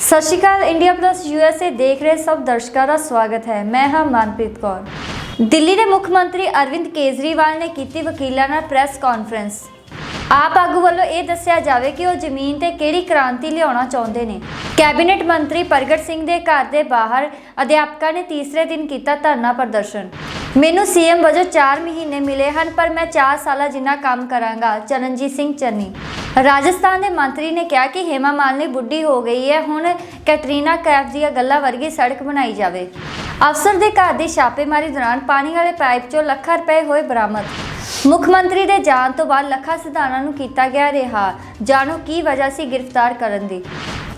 सत श्री अकाल। India plus USA देख रहे सब दर्शकों का स्वागत है। मैं हाँ मनप्रीत कौर। दिल्ली के मुख्यमंत्री अरविंद केजरीवाल ने की वकीलों नाल प्रेस कॉन्फ्रेंस। आप आगू वालों ये दस्सिया जावे कि वह जमीन ते किहड़ी क्रांति लियाउणा चाहुंदे ने। कैबिनेट मंत्री प्रगट सिंह के घर के बाहर अध्यापकों ने तीसरे दिन किया धरना प्रदर्शन। मैनू सीएम वजों 4 महीने मिले हैं पर मैं 4 साल जिन्ना काम करांगा। चरणजीत सिंह चन्नी। राजस्थान के मंत्री ने कहा कि हेमा मालिनी बुढ़ी हो गई है, हुण कैटरीना कैफ दी गल्लां वर्गी सड़क बनाई जाए। अफसर के घर की छापेमारी दौरान पानी वाले पाइप चों लाखां रुपए होए बरामद। मुख्यमंत्री के जान तो बाद लखा सिधाना नूं कीता गया रिहा। जाणो की वजह सी गिरफ्तार करन दी।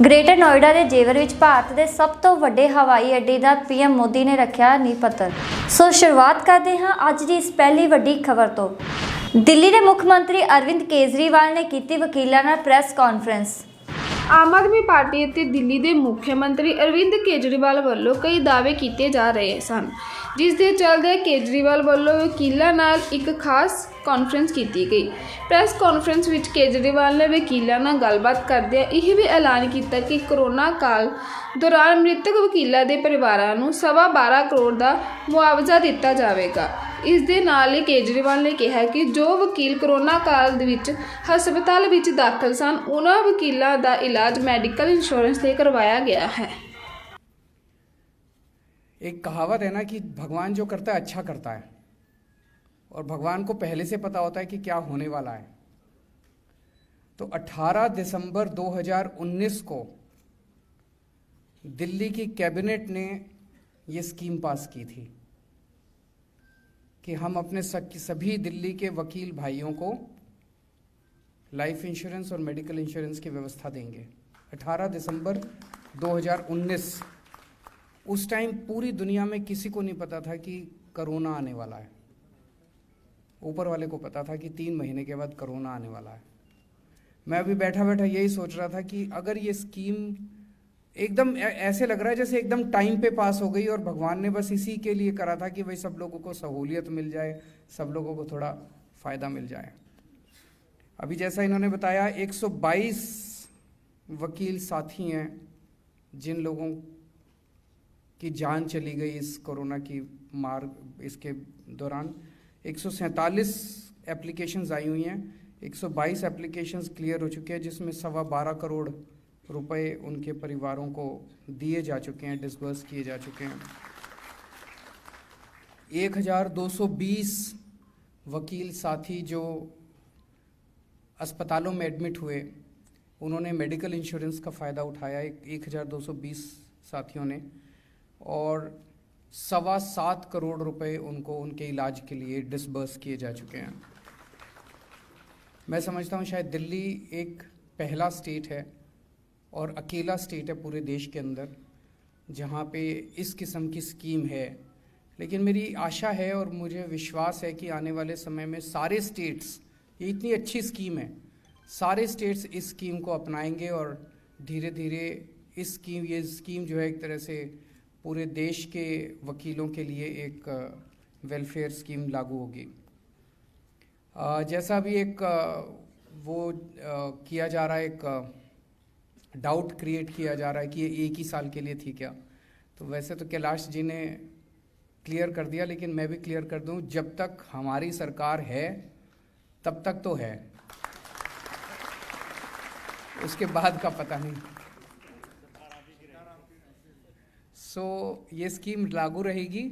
ग्रेटर नोएडा के जेवर विच भारत के सब तो वड्डे हवाई अड्डे का पीएम मोदी ने रखा नींह पत्थर। सो शुरुआत करते हैं अज की इस पहली वड्डी खबर तो। दिल्ली के मुख्यमंत्री अरविंद केजरीवाल ने की वकीलों नाल प्रेस कॉन्फ्रेंस। आम आदमी पार्टी ਅਤੇ दिल्ली के मुख्यमंत्री अरविंद केजरीवाल ਵੱਲੋਂ कई दावे किए जा रहे सन, जिस दे चलदे केजरीवाल ਵੱਲੋਂ वकीलों नाल एक खास कॉन्फ्रेंस की गई। प्रेस कॉन्फ्रेंस विच केजरीवाल ने वकीलों नाल गलबात करदे यह भी ऐलान किया कि कोरोना काल दौरान मृतक वकीलों के परिवारों को 12.25 करोड़ का मुआवजा दिता जाएगा। इस दे नाल ही केजरीवाल ने कहा कि जो वकील कोरोना काल विच हस्पताल विच दाखिल सन उन्हां वकीलों का इलाज मैडिकल इंश्योरेंस से करवाया गया है। एक कहावत है ना कि भगवान जो करता है अच्छा करता है, और भगवान को पहले से पता होता है कि क्या होने वाला है। तो 18 दिसंबर 2019 को दिल्ली की कैबिनेट ने ये स्कीम पास की थी कि हम अपने सभी दिल्ली के वकील भाइयों को लाइफ इंश्योरेंस और मेडिकल इंश्योरेंस की व्यवस्था देंगे। 18 दिसंबर 2019। उस टाइम पूरी दुनिया में किसी को नहीं पता था कि कोरोना आने वाला है। ऊपर वाले को पता था कि 3 महीने के बाद कोरोना आने वाला है। मैं अभी बैठा बैठा यही सोच रहा था कि अगर ये स्कीम एकदम ऐसे लग रहा है जैसे एकदम टाइम पे पास हो गई और भगवान ने बस इसी के लिए करा था कि भाई सब लोगों को सहूलियत मिल जाए, सब लोगों को थोड़ा फ़ायदा मिल जाए। अभी जैसा इन्होंने बताया 122 वकील साथी हैं जिन लोगों की जान चली गई इस कोरोना की मार इसके दौरान। 147 एप्लीकेशंस आई हुई हैं। 122 एप्लीकेशंस क्लियर हो चुके हैं, जिसमें 12.25 करोड़ रुपए उनके परिवारों को दिए जा चुके हैं, डिसबर्स किए जा चुके हैं। 1220 वकील साथी जो अस्पतालों में एडमिट हुए उन्होंने मेडिकल इंश्योरेंस का फ़ायदा उठाया, 1220 साथियों ने, और 7.25 करोड़ रुपए उनको उनके इलाज के लिए डिसबर्स किए जा चुके हैं। मैं समझता हूँ शायद दिल्ली एक पहला स्टेट है और अकेला स्टेट है पूरे देश के अंदर जहाँ पे इस किस्म की स्कीम है। लेकिन मेरी आशा है और मुझे विश्वास है कि आने वाले समय में सारे स्टेट्स, ये इतनी अच्छी स्कीम है, सारे स्टेट्स इस स्कीम को अपनाएंगे और धीरे धीरे ये स्कीम जो है एक तरह से पूरे देश के वकीलों के लिए एक वेलफेयर स्कीम लागू होगी। जैसा भी एक किया जा रहा है, एक डाउट क्रिएट किया जा रहा है कि ये 1 ही साल के लिए थी क्या, तो वैसे तो कैलाश जी ने क्लियर कर दिया, लेकिन मैं भी क्लियर कर दूं, जब तक हमारी सरकार है तब तक तो है, उसके बाद का पता नहीं। ये स्कीम लागू रहेगी।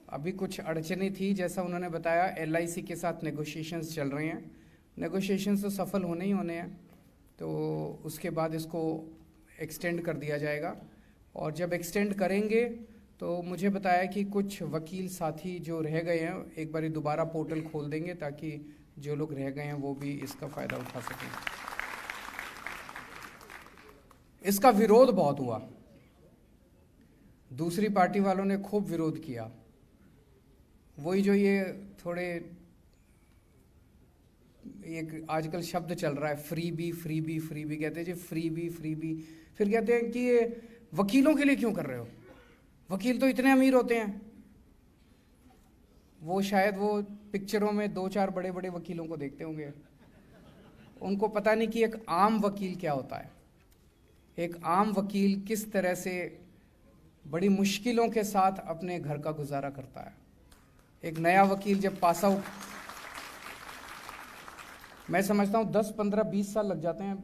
अभी कुछ अड़चनें थी, जैसा उन्होंने बताया LIC के साथ नेगोशिएशंस चल रहे हैं। नेगोशिएशंस तो सफल होने ही होने हैं, तो उसके बाद इसको एक्सटेंड कर दिया जाएगा। और जब एक्सटेंड करेंगे तो मुझे बताया कि कुछ वकील साथी जो रह गए हैं एक बारी दोबारा पोर्टल खोल देंगे ताकि जो लोग रह गए हैं वो भी इसका फ़ायदा उठा सकें। इसका विरोध बहुत हुआ, दूसरी पार्टी वालों ने खूब विरोध किया। वही जो ये थोड़े एक आजकल शब्द चल रहा है फ्रीबी कहते हैं जी, फ्रीबी। फिर कहते हैं कि ये वकीलों के लिए क्यों कर रहे हो, वकील तो इतने अमीर होते हैं। वो शायद वो पिक्चरों में 2-4 बड़े बड़े वकीलों को देखते होंगे, उनको पता नहीं कि एक आम वकील क्या होता है। एक आम वकील किस तरह से बड़ी मुश्किलों के साथ अपने घर का गुजारा करता है। एक नया वकील जब पास आउट, मैं समझता हूँ 10, 15, 20 साल लग जाते हैं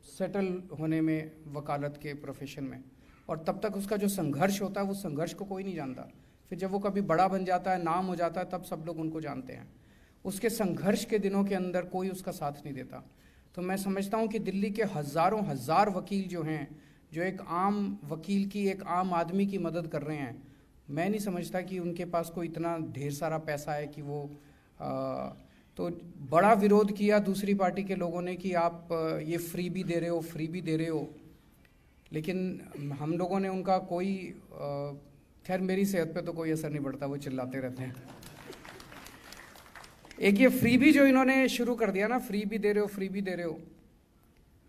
सेटल होने में वकालत के प्रोफेशन में, और तब तक उसका जो संघर्ष होता है वो संघर्ष को कोई नहीं जानता। फिर जब वो कभी बड़ा बन जाता है, नाम हो जाता है, तब सब लोग उनको जानते हैं। उसके संघर्ष के दिनों के अंदर कोई उसका साथ नहीं देता। तो मैं समझता हूँ कि दिल्ली के हज़ारों हजार वकील जो हैं, जो एक आम वकील की, एक आम आदमी की मदद कर रहे हैं, मैं नहीं समझता कि उनके पास कोई इतना ढेर सारा पैसा है कि वो तो बड़ा विरोध किया दूसरी पार्टी के लोगों ने कि आप ये फ्री भी दे रहे हो, फ्री भी दे रहे हो। लेकिन हम लोगों ने उनका कोई खैर मेरी सेहत पे तो कोई असर नहीं पड़ता, वो चिल्लाते रहते हैं। एक ये फ्री भी जो इन्होंने शुरू कर दिया ना, फ्री भी दे रहे हो, फ्री भी दे रहे हो,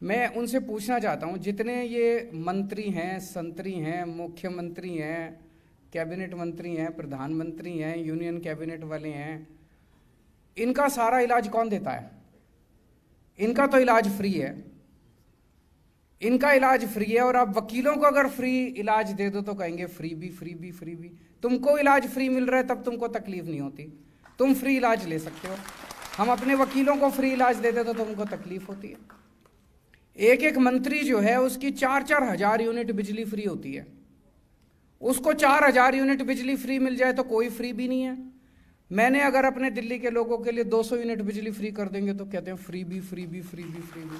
मैं उनसे पूछना चाहता हूँ, जितने ये मंत्री हैं, संतरी हैं, मुख्यमंत्री हैं, कैबिनेट मंत्री हैं, प्रधानमंत्री हैं, यूनियन कैबिनेट वाले हैं, इनका सारा इलाज कौन देता है? इनका तो इलाज फ्री है, इनका इलाज फ्री है। और आप वकीलों को अगर फ्री इलाज दे दो तो कहेंगे फ्री भी, फ्री भी, फ्री भी। तुमको इलाज फ्री मिल रहा है तब तुमको तकलीफ नहीं होती, तुम फ्री इलाज ले सकते हो। हम अपने वकीलों को फ्री इलाज देते तो तुमको तकलीफ होती है। एक एक मंत्री जो है उसकी 4-4 हज़ार यूनिट बिजली फ्री होती है, उसको 4,000 यूनिट बिजली फ्री मिल जाए तो कोई फ्री भी नहीं है। मैंने अगर अपने दिल्ली के लोगों के लिए 200 यूनिट बिजली फ्री कर देंगे तो कहते हैं फ्री भी, फ्री भी, फ्री भी, फ्री भी।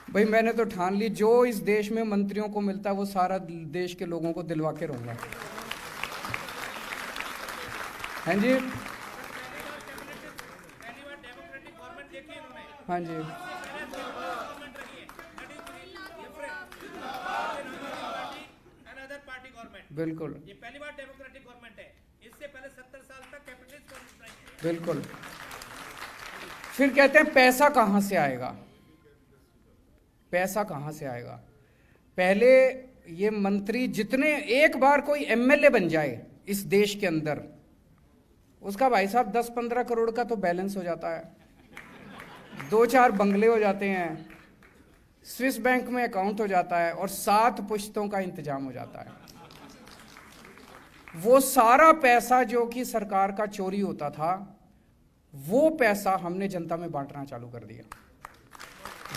भाई मैंने तो ठान ली, जो इस देश में मंत्रियों को मिलता है वो सारा देश के लोगों को दिलवा के रहूंगा। हाँ जी, हाँ जी, बिल्कुल, ये पहली बार डेमोक्रेटिक गवर्नमेंट है। इससे पहले 70 साल तक कैपिटलिस्ट गवर्नमेंट रही है। बिल्कुल। फिर कहते हैं पैसा कहां से आएगा, पैसा कहां से आएगा। पहले ये मंत्री जितने, एक बार कोई एमएलए बन जाए इस देश के अंदर, उसका भाई साहब 10-15 करोड़ का तो बैलेंस हो जाता है, 2-4 बंगले हो जाते हैं, स्विस बैंक में अकाउंट हो जाता है, और 7 पुश्तों का इंतजाम हो जाता है। वो सारा पैसा जो कि सरकार का चोरी होता था, वो पैसा हमने जनता में बांटना चालू कर दिया।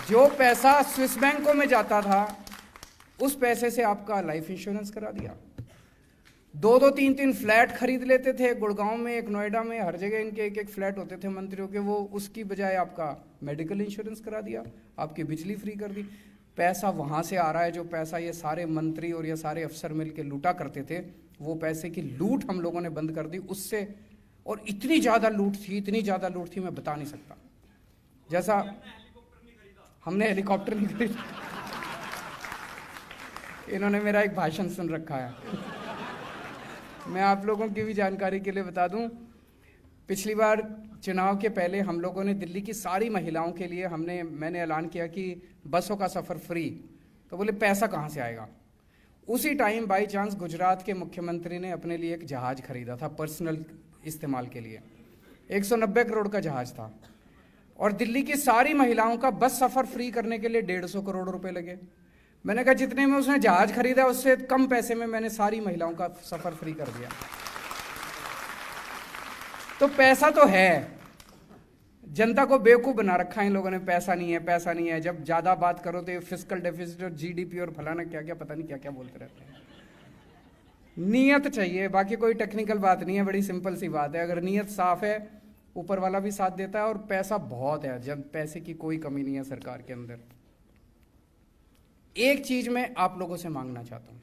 जो पैसा स्विस बैंकों में जाता था, उस पैसे से आपका लाइफ इंश्योरेंस करा दिया। 2-2, 3-3 फ्लैट खरीद लेते थे, गुड़गांव में, एक नोएडा में, हर जगह इनके एक फ्लैट होते थे मंत्रियों के, वो उसकी बजाय आपका मेडिकल इंश्योरेंस करा दिया, आपकी बिजली फ्री कर दी। पैसा वहां से आ रहा है, जो पैसा ये सारे मंत्री और ये सारे अफसर मिलकर लूटा करते थे, वो पैसे की लूट हम लोगों ने बंद कर दी उससे। और इतनी ज़्यादा लूट थी, इतनी ज़्यादा लूट थी, मैं बता नहीं सकता। जैसा हमने हेलीकॉप्टर नहीं खरीदा, इन्होंने मेरा एक भाषण सुन रखा है। मैं आप लोगों की भी जानकारी के लिए बता दूं, पिछली बार चुनाव के पहले हम लोगों ने दिल्ली की सारी महिलाओं के लिए मैंने ऐलान किया कि बसों का सफ़र फ्री। तो बोले पैसा कहाँ से आएगा। उसी टाइम बाई चांस गुजरात के मुख्यमंत्री ने अपने लिए एक जहाज़ खरीदा था पर्सनल इस्तेमाल के लिए, 190 करोड़ का जहाज़ था, और दिल्ली की सारी महिलाओं का बस सफ़र फ्री करने के लिए 150 करोड़ रुपए लगे। मैंने कहा जितने में उसने जहाज़ खरीदा उससे कम पैसे में मैंने सारी महिलाओं का सफ़र फ्री कर दिया। तो पैसा तो है, जनता को बेवकूफ़ बना रखा है इन लोगों ने, पैसा नहीं है, पैसा नहीं है। जब ज़्यादा बात करो तो ये फिस्कल डेफिसिट और जीडीपी और फलाना क्या क्या, पता नहीं क्या क्या बोलते रहते हैं। नीयत चाहिए, बाकी कोई टेक्निकल बात नहीं है, बड़ी सिंपल सी बात है। अगर नीयत साफ है, ऊपर वाला भी साथ देता है, और पैसा बहुत है, जब पैसे की कोई कमी नहीं है सरकार के अंदर। एक चीज मैं आप लोगों से मांगना चाहता हूं,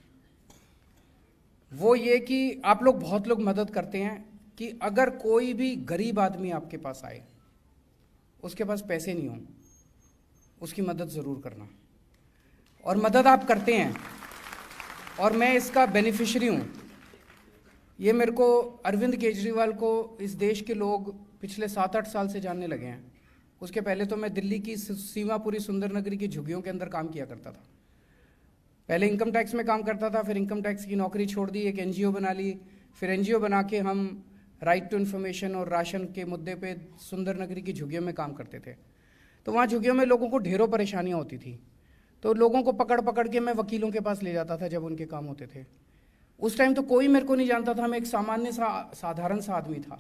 वो ये कि आप लोग, बहुत लोग मदद करते हैं कि अगर कोई भी गरीब आदमी आपके पास आए, उसके पास पैसे नहीं हो, उसकी मदद ज़रूर करना। और मदद आप करते हैं, और मैं इसका बेनिफिशियरी हूँ। ये मेरे को, अरविंद केजरीवाल को इस देश के लोग पिछले 7-8 साल से जानने लगे हैं। उसके पहले तो मैं दिल्ली की सीमापुरी सुंदर नगरी की झुग्गियों के अंदर काम किया करता था। पहले इनकम टैक्स में काम करता था, फिर इनकम टैक्स की नौकरी छोड़ दी, एक एनजीओ बना ली। फिर एनजीओ बना के हम राइट टू इन्फॉर्मेशन और राशन के मुद्दे पे सुंदर नगरी की झुग्गियों में काम करते थे। तो वहाँ झुग्गियों में लोगों को ढेरों परेशानियाँ होती थी। तो लोगों को पकड़ पकड़ के मैं वकीलों के पास ले जाता था जब उनके काम होते थे। उस टाइम तो कोई मेरे को नहीं जानता था, मैं एक सामान्य साधारण सा आदमी था,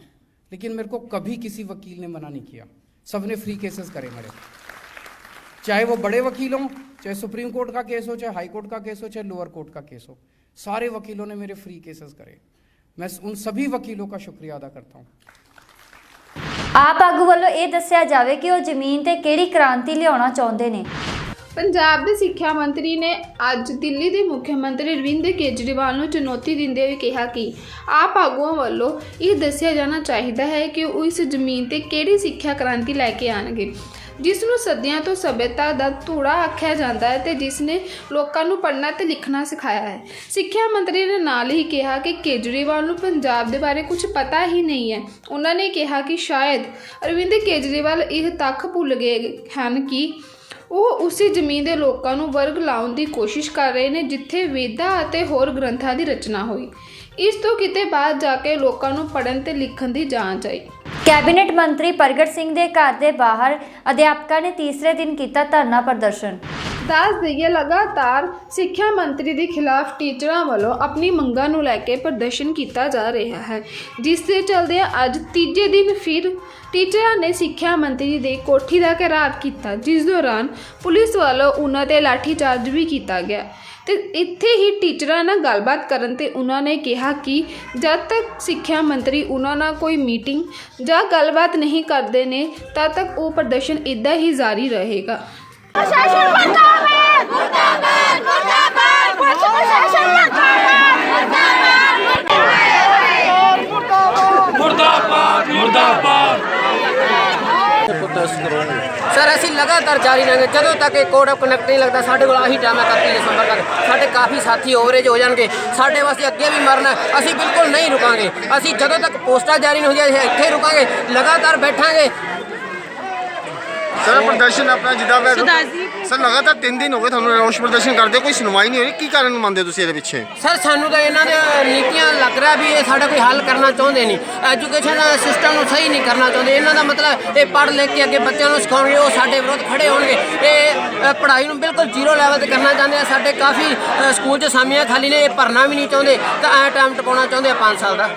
लेकिन मेरे को कभी किसी वकील ने मना नहीं किया। सबने फ्री केसेस करे मेरे, चाहे वो बड़े वकील हों, चाहे सुप्रीम कोर्ट का केस हो, चाहे हाई कोर्ट का केस हो, चाहे लोअर कोर्ट का केस हो, सारे वकीलों ने मेरे फ्री केसेस करे। मैं उन सभी वकीलों का शुक्रिया अदा करता हूँ। ਆਪ ਆਗੂ ਵੱਲੋਂ ਇਹ ਦੱਸਿਆ ਜਾਵੇ ਕਿ ਉਹ ਜ਼ਮੀਨ ਤੇ ਕਿਹੜੀ ਕ੍ਰਾਂਤੀ ਲਿਆਉਣਾ ਚਾਹੁੰਦੇ ਨੇ। ਪੰਜਾਬ ਦੇ ਸਿੱਖਿਆ ਮੰਤਰੀ ਨੇ ਅੱਜ ਦਿੱਲੀ ਦੇ ਮੁੱਖ ਮੰਤਰੀ ਅਰਵਿੰਦ ਕੇਜਰੀਵਾਲ ਨੂੰ ਚੁਣੌਤੀ ਦਿੰਦੇ ਹੋਏ ਕਿਹਾ ਕਿ ਆਪ ਆਗੂਆਂ ਵੱਲੋਂ ਇਹ ਦੱਸਿਆ ਜਾਣਾ ਚਾਹੀਦਾ ਹੈ ਕਿ ਉਹ ਇਸ ਜ਼ਮੀਨ ਤੇ ਕਿਹੜੀ ਸਿੱਖਿਆ ਕ੍ਰਾਂਤੀ ਲੈ ਕੇ ਆਣਗੇ, ਜਿਸ ਨੂੰ ਸਦੀਆਂ ਤੋਂ ਸਭਿਅਤਾ ਦਾ ਧੂੜਾ ਆਖਿਆ ਜਾਂਦਾ ਹੈ ਤੇ ਜਿਸ ਨੇ ਲੋਕਾਂ ਨੂੰ ਪੜ੍ਹਨਾ ਤੇ ਲਿਖਣਾ ਸਿਖਾਇਆ ਹੈ। ਸਿੱਖਿਆ ਮੰਤਰੀ ਨੇ ਨਾਲ ਹੀ ਕਿਹਾ ਕਿ ਕੇਜਰੀਵਾਲ ਨੂੰ ਪੰਜਾਬ ਦੇ ਬਾਰੇ ਕੁਝ ਪਤਾ ਹੀ ਨਹੀਂ ਹੈ। ਉਹਨਾਂ ਨੇ ਕਿਹਾ ਕਿ ਸ਼ਾਇਦ ਅਰਵਿੰਦ ਕੇਜਰੀਵਾਲ ਇਹ ਤੱਕ ਭੁੱਲ ਗਏ ਹਨ ਕਿ ਉਹ ਉਸੇ ਜ਼ਮੀਨ ਦੇ ਲੋਕਾਂ ਨੂੰ ਵਰਗ ਲਾਉਣ ਦੀ ਕੋਸ਼ਿਸ਼ ਕਰ ਰਹੇ ਨੇ ਜਿੱਥੇ ਵੇਦਾਂ ਅਤੇ ਹੋਰ ਗ੍ਰੰਥਾਂ ਦੀ ਰਚਨਾ ਹੋਈ। ਇਸ ਤੋਂ ਕਿਤੇ ਬਾਅਦ ਜਾ ਕੇ ਲੋਕਾਂ ਨੂੰ ਪੜ੍ਹਨ ਤੇ ਲਿਖਣ ਦੀ ਜਾਂਚ ਆਈ। ਕੈਬਨਿਟ ਮੰਤਰੀ ਪ੍ਰਗਟ ਸਿੰਘ ਦੇ ਘਰ ਦੇ ਬਾਹਰ ਅਧਿਆਪਕਾਂ ਨੇ ਤੀਸਰੇ ਦਿਨ ਕੀਤਾ ਧਰਨਾ ਪ੍ਰਦਰਸ਼ਨ। ਦੱਸ ਦਈਏ ਲਗਾਤਾਰ ਸਿੱਖਿਆ ਮੰਤਰੀ ਦੇ ਖਿਲਾਫ ਟੀਚਰਾਂ ਵੱਲੋਂ ਆਪਣੀ ਮੰਗਾਂ ਨੂੰ ਲੈ ਕੇ ਪ੍ਰਦਰਸ਼ਨ ਕੀਤਾ ਜਾ ਰਿਹਾ ਹੈ, ਜਿਸ ਦੇ ਚਲਦੇ ਅੱਜ ਤੀਜੇ ਦਿਨ ਫਿਰ ਟੀਚਰਾਂ ਨੇ ਸਿੱਖਿਆ ਮੰਤਰੀ ਦੇ ਕੋਠੀ ਦਾ ਘੇਰਾਵ ਕੀਤਾ, ਜਿਸ ਦੌਰਾਨ ਪੁਲਿਸ ਵੱਲੋਂ ਉਹਨਾਂ ਤੇ ਲਾਠੀਚਾਰਜ ਵੀ ਕੀਤਾ ਗਿਆ ਤੇ ਇੱਥੇ ਹੀ ਟੀਚਰਾਂ ਨਾਲ ਗੱਲਬਾਤ ਕਰਨ ਤੇ ਉਹਨਾਂ ਨੇ ਕਿਹਾ ਕਿ ਜਦ ਤੱਕ ਸਿੱਖਿਆ ਮੰਤਰੀ ਉਹਨਾਂ ਨਾਲ ਕੋਈ ਮੀਟਿੰਗ ਜਾਂ ਗੱਲਬਾਤ ਨਹੀਂ ਕਰਦੇ ਨੇ ਤਦ ਤੱਕ ਉਹ ਪ੍ਰਦਰਸ਼ਨ ਇੱਦਾਂ ਹੀ ਜਾਰੀ ਰਹੇਗਾ। प्रशासन मुर्दाबाद मुर्दाबाद मुर्दाबाद प्रशासन मुर्दाबाद मुर्दाबाद सर ਅਸੀਂ ਲਗਾਤਾਰ ਜਾਰੀ रहेंगे ਜਦੋਂ ਤੱਕ ਇਹ ਕੋਡ ਆਫ ਕਨੈਕਟ ਨਹੀਂ ਲੱਗਦਾ। ਸਾਡੇ ਕੋਲ ਆਹੀ ਟਾਈਮ ਹੈ 31 ਦਸੰਬਰ ਤੱਕ। ਸਾਡੇ ਕਾਫੀ ਸਾਥੀ ਓਵਰੇਜ ਹੋ ਜਾਣਗੇ, ਸਾਡੇ ਵਾਸਤੇ ਅੱਗੇ ਵੀ ਮਰਨਾ। ਅਸੀਂ ਬਿਲਕੁਲ ਨਹੀਂ ਰੁਕਾਂਗੇ। ਅਸੀਂ ਜਦੋਂ ਤੱਕ ਪੋਸਟਾਂ ਜਾਰੀ ਨਹੀਂ ਹੁੰਦੀਆਂ ਇੱਥੇ ਰੁਕਾਂਗੇ, ਲਗਾਤਾਰ ਬੈਠਾਂਗੇ। सर प्रदर्शन अपना जिदा सर लगातार 3 दिन हो गए थानू रोष प्रदर्शन करते, कोई सुनवाई नहीं हो रही, की कारण ਮੰਨਦੇ ਤੁਸੀਂ ਇਹਦੇ ਪਿੱਛੇ? ਸਰ ਸਾਨੂੰ ਤਾਂ ਇਹਨਾਂ ਦੇ ਨੀਤੀਆਂ ਲੱਗ ਰਿਹਾ ਵੀ ਇਹ ਸਾਡਾ ਕੋਈ ਹੱਲ ਕਰਨਾ ਚਾਹੁੰਦੇ ਨਹੀਂ, ਐਜੂਕੇਸ਼ਨ ਸਿਸਟਮ ਨੂੰ ਸਹੀ ਨਹੀਂ ਕਰਨਾ ਚਾਹੁੰਦੇ। ਇਹਨਾਂ ਦਾ ਮਤਲਬ ਇਹ ਪੜ੍ਹ ਲਿਖ ਕੇ ਅੱਗੇ ਬੱਚਿਆਂ ਨੂੰ ਸਿਖਾਉਣਗੇ, ਉਹ ਸਾਡੇ ਵਿਰੁੱਧ ਖੜੇ ਹੋਣਗੇ। ਇਹ ਪੜ੍ਹਾਈ ਨੂੰ ਬਿਲਕੁਲ ਜ਼ੀਰੋ ਲੈਵਲ ਤੇ ਕਰਨਾ ਚਾਹੁੰਦੇ ਆ। ਸਾਡੇ ਕਾਫੀ ਸਕੂਲ 'ਚ ਅਸਾਮੀਆਂ ਖਾਲੀ ਨੇ, ਇਹ ਭਰਨਾ ਵੀ ਨਹੀਂ ਚਾਹੁੰਦੇ ਤਾਂ ਐ ਟਾਈਮ ਟਪਾਉਣਾ ਚਾਹੁੰਦੇ ਆ 5 ਸਾਲ ਦਾ।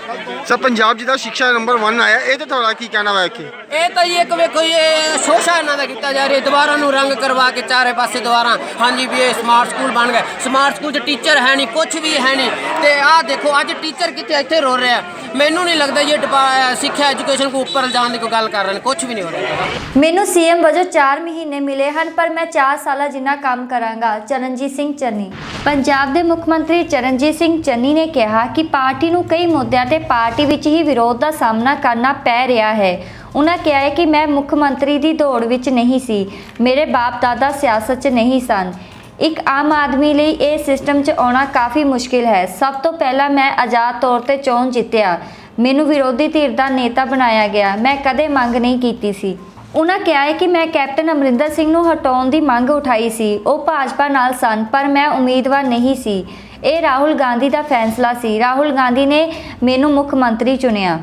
ਸਰ ਪੰਜਾਬ ਜਿਹਦਾ ਸਿੱਖਿਆ ਨੰਬਰ 1 ਆਇਆ, ਇਹ ਤੇ ਤੁਹਾਡਾ ਕੀ ਕਹਿਣਾ ਵਾ ਕਿ ਇਹ ਤਾਂ ਜੀ ਇੱਕ ਵੇਖੋ ਇਹ ਸ਼ੋਸ਼ਾ ਇਹਨਾਂ ਦਾ ਕੀਤਾ ਜਾ ਰਿਹਾ। ਦੁਬਾਰਾ ਨੂੰ ਰੰਗ ਕਰਵਾ ਕੇ ਚਾਰੇ ਪਾਸੇ ਦੁਬਾਰਾ ਹਾਂਜੀ ਵੀ ਇਹ ਸਮਾਰਟ ਸਕੂਲ ਬਣ ਗਏ। ਸਮਾਰਟ ਸਕੂਲ 'ਚ ਟੀਚਰ ਹੈ ਨਹੀਂ, ਕੁਝ ਵੀ ਹੈ ਨਹੀਂ। ਤੇ ਆਹ ਦੇਖੋ ਅੱਜ ਟੀਚਰ ਕਿੱਥੇ ਇੱਥੇ ਰੋ ਰਿਹਾ। ਮੈਨੂੰ ਨਹੀਂ ਲੱਗਦਾ ਇਹ ਸਿੱਖਿਆ ਐਜੂਕੇਸ਼ਨ ਕੋ ਉੱਪਰ ਜਾਣ ਦੀ ਕੋਈ ਗੱਲ ਕਰ ਰਹੇ ਨੇ, ਕੁਝ ਵੀ ਨਹੀਂ ਹੋ ਰਿਹਾ। ਮੈਨੂੰ ਸੀਐਮ ਵਜੋਂ 4 ਮਹੀਨੇ ਮਿਲੇ ਹਨ, ਪਰ ਮੈਂ 4 ਸਾਲਾਂ ਜਿੰਨਾ ਕੰਮ ਕਰਾਂਗਾ। ਚਰਨਜੀਤ ਸਿੰਘ ਚੰਨੀ। ਪੰਜਾਬ ਦੇ ਮੁੱਖ ਮੰਤਰੀ ਚਰਨਜੀਤ ਸਿੰਘ ਚੰਨੀ ਨੇ ਕਿਹਾ ਕਿ ਪਾਰਟੀ ਨੂੰ ਕਈ ਮੁੱਦਿਆਂ ਤੇ ਪਾਰਟੀ ਵਿੱਚ ਹੀ ਵਿਰੋਧ ਦਾ ਸਾਹਮਣਾ ਕਰਨਾ ਪੈ ਰਿਹਾ ਹੈ। ਉਹਨਾਂ ਕਿਹਾ ਹੈ ਕਿ ਮੈਂ ਮੁੱਖ ਮੰਤਰੀ ਦੀ ਦੌੜ ਵਿੱਚ ਨਹੀਂ ਸੀ, ਮੇਰੇ ਬਾਪ ਦਾਦਾ ਸਿਆਸਤ 'ਚ ਨਹੀਂ ਸਨ। ਇੱਕ ਆਮ ਆਦਮੀ ਲਈ ਇਹ ਸਿਸਟਮ 'ਚ ਆਉਣਾ ਕਾਫੀ ਮੁਸ਼ਕਿਲ ਹੈ। ਸਭ ਤੋਂ ਪਹਿਲਾਂ ਮੈਂ ਆਜ਼ਾਦ ਤੌਰ ਤੇ ਚੋਣ ਜਿੱਤਿਆ, ਮੈਨੂੰ ਵਿਰੋਧੀ ਧਿਰ ਦਾ ਨੇਤਾ ਬਣਾਇਆ ਗਿਆ, ਮੈਂ ਕਦੇ ਮੰਗ ਨਹੀਂ ਕੀਤੀ ਸੀ। ਉਹਨਾਂ ਕਿਹਾ ਹੈ ਕਿ ਮੈਂ ਕੈਪਟਨ ਅਮਰਿੰਦਰ ਸਿੰਘ ਨੂੰ ਹਟਾਉਣ ਦੀ ਮੰਗ ਉਠਾਈ ਸੀ, ਉਹ ਭਾਜਪਾ ਨਾਲ ਸਨ ਪਰ ਮੈਂ ਉਮੀਦਵਾਰ ਨਹੀਂ ਸੀ। ਇਹ ਰਾਹੁਲ ਗਾਂਧੀ ਦਾ ਫੈਸਲਾ ਸੀ, ਰਾਹੁਲ ਗਾਂਧੀ ਨੇ ਮੈਨੂੰ ਮੁੱਖ ਮੰਤਰੀ ਚੁਣਿਆ।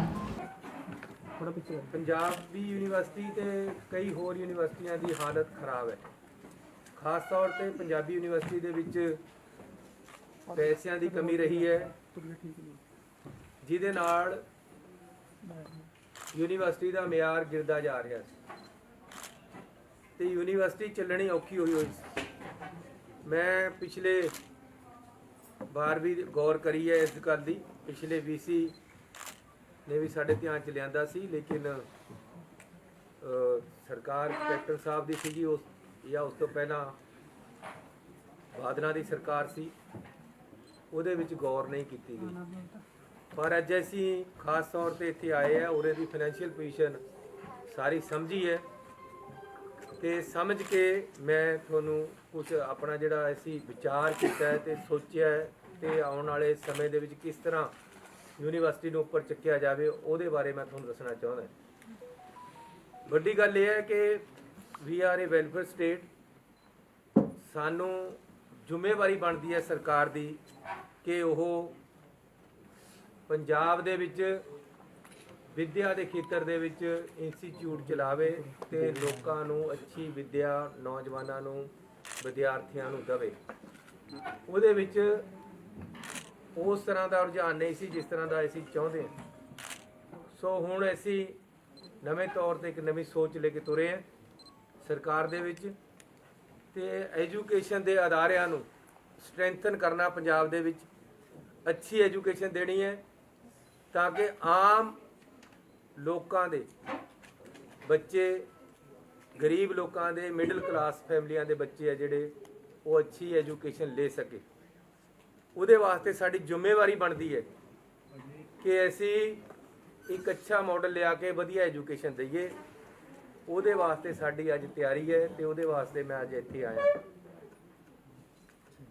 ਪੰਜਾਬ ਦੀ ਯੂਨੀਵਰਸਿਟੀ ਤੇ ਕਈ ਹੋਰ ਯੂਨੀਵਰਸਿਟੀਆਂ ਦੀ ਹਾਲਤ ਖਰਾਬ ਹੈ। ਖਾਸ ਤੌਰ ਤੇ ਪੰਜਾਬੀ ਯੂਨੀਵਰਸਿਟੀ ਦੇ ਵਿੱਚ ਪੈਸਿਆਂ ਦੀ ਕਮੀ ਰਹੀ ਹੈ, ਜਿਹਦੇ ਨਾਲ ਯੂਨੀਵਰਸਿਟੀ ਦਾ ਮਿਆਰ ਗਿਰਦਾ ਜਾ ਰਿਹਾ ਸੀ ਤੇ ਯੂਨੀਵਰਸਿਟੀ ਚੱਲਣੀ ਔਖੀ ਹੋਈ ਸੀ। ਮੈਂ ਪਿਛਲੇ ਵਾਰ ਵੀ ਗੌਰ ਕਰੀ ਹੈ ਇਸ ਗੱਲ ਦੀ, ਪਿਛਲੇ ਵੀਸੀ ਨੇ ਵੀ ਸਾਡੇ ਧਿਆਨ 'ਚ ਲਿਆਂਦਾ ਸੀ, ਲੇਕਿਨ ਸਰਕਾਰ ਕੈਪਟਨ ਸਾਹਿਬ ਦੀ ਸੀਗੀ ਉਸ ਜਾਂ ਉਸ ਤੋਂ ਪਹਿਲਾਂ ਬਾਦਲਾਂ ਦੀ ਸਰਕਾਰ ਸੀ, ਉਹਦੇ ਵਿੱਚ ਗੌਰ ਨਹੀਂ ਕੀਤੀ ਗਈ। ਪਰ ਅੱਜ ਅਸੀਂ ਖਾਸ ਤੌਰ ਤੇ ਇੱਥੇ ਆਏ ਆ, ਉਹਦੇ ਦੀ ਫਾਈਨੈਂਸ਼ੀਅਲ ਪੋਜੀਸ਼ਨ ਸਾਰੀ ਸਮਝੀ ਹੈ ਤੇ ਸਮਝ ਕੇ ਮੈਂ ਤੁਹਾਨੂੰ ਕੁਝ ਆਪਣਾ ਜਿਹੜਾ ਅਸੀਂ ਵਿਚਾਰ ਕੀਤਾ ਹੈ ਤੇ ਸੋਚਿਆ ਹੈ ਤੇ ਆਉਣ ਵਾਲੇ ਸਮੇਂ ਦੇ ਵਿੱਚ ਕਿਸ ਤਰ੍ਹਾਂ ਯੂਨੀਵਰਸਿਟੀ ਨੂੰ ਉੱਪਰ ਚੱਕਿਆ ਜਾਵੇ ਉਹਦੇ ਬਾਰੇ ਮੈਂ ਤੁਹਾਨੂੰ ਦੱਸਣਾ ਚਾਹੁੰਦਾ। ਵੱਡੀ ਗੱਲ ਇਹ ਹੈ ਕਿ we are a welfare state. ਸਾਨੂੰ ਜ਼ਿੰਮੇਵਾਰੀ ਬਣਦੀ ਹੈ ਸਰਕਾਰ ਦੀ ਕਿ ਉਹ ਪੰਜਾਬ ਦੇ ਵਿੱਚ ਵਿਦਿਆ ਦੇ ਖੇਤਰ ਦੇ ਵਿੱਚ ਇੰਸਟੀਚਿਊਟ ਚਲਾਵੇ ਤੇ ਲੋਕਾਂ ਨੂੰ ਅੱਛੀ ਵਿਦਿਆ, ਨੌਜਵਾਨਾਂ ਨੂੰ ਵਿਦਿਆਰਥੀਆਂ ਨੂੰ ਦੇਵੇ। ਉਹਦੇ ਵਿੱਚ ਉਸ ਤਰ੍ਹਾਂ ਦਾ ਰੁਝਾਨ ਨਹੀਂ ਸੀ ਜਿਸ ਤਰ੍ਹਾਂ ਦਾ ਅਸੀਂ ਚਾਹੁੰਦੇ ਹਾਂ। ਸੋ ਹੁਣ ਅਸੀਂ ਨਵੇਂ ਤੌਰ ਤੇ ਇੱਕ ਨਵੀਂ ਸੋਚ ਲੈ ਕੇ ਤੁਰੇ ਹਾਂ ਸਰਕਾਰ ਦੇ ਵਿੱਚ, ਤੇ ਐਜੂਕੇਸ਼ਨ ਦੇ ਅਦਾਰਿਆਂ ਨੂੰ ਸਟਰੈਂਥਨ ਕਰਨਾ, ਪੰਜਾਬ ਦੇ ਵਿੱਚ ਅੱਛੀ ਐਜੂਕੇਸ਼ਨ ਦੇਣੀ ਹੈ ਤਾਂ ਕਿ ਆਮ ਲੋਕਾਂ ਦੇ ਬੱਚੇ, ਗਰੀਬ ਲੋਕਾਂ ਦੇ, ਮਿਡਲ ਕਲਾਸ ਫੈਮਲੀਆਂ ਦੇ ਬੱਚੇ ਆ ਜਿਹੜੇ, ਉਹ ਅੱਛੀ ਐਜੂਕੇਸ਼ਨ ਲੈ ਸਕੇ। ਉਹਦੇ ਵਾਸਤੇ ਸਾਡੀ ਜ਼ਿੰਮੇਵਾਰੀ ਬਣਦੀ ਹੈ ਕਿ ਅਸੀਂ ਇੱਕ ਅੱਛਾ ਮਾਡਲ ਲਿਆ ਕੇ ਵਧੀਆ ਐਜੂਕੇਸ਼ਨ ਦਈਏ। ਉਹਦੇ ਵਾਸਤੇ ਸਾਡੀ ਅੱਜ ਤਿਆਰੀ ਹੈ ਤੇ ਉਹਦੇ ਵਾਸਤੇ ਮੈਂ ਅੱਜ ਇੱਥੇ ਆਇਆ।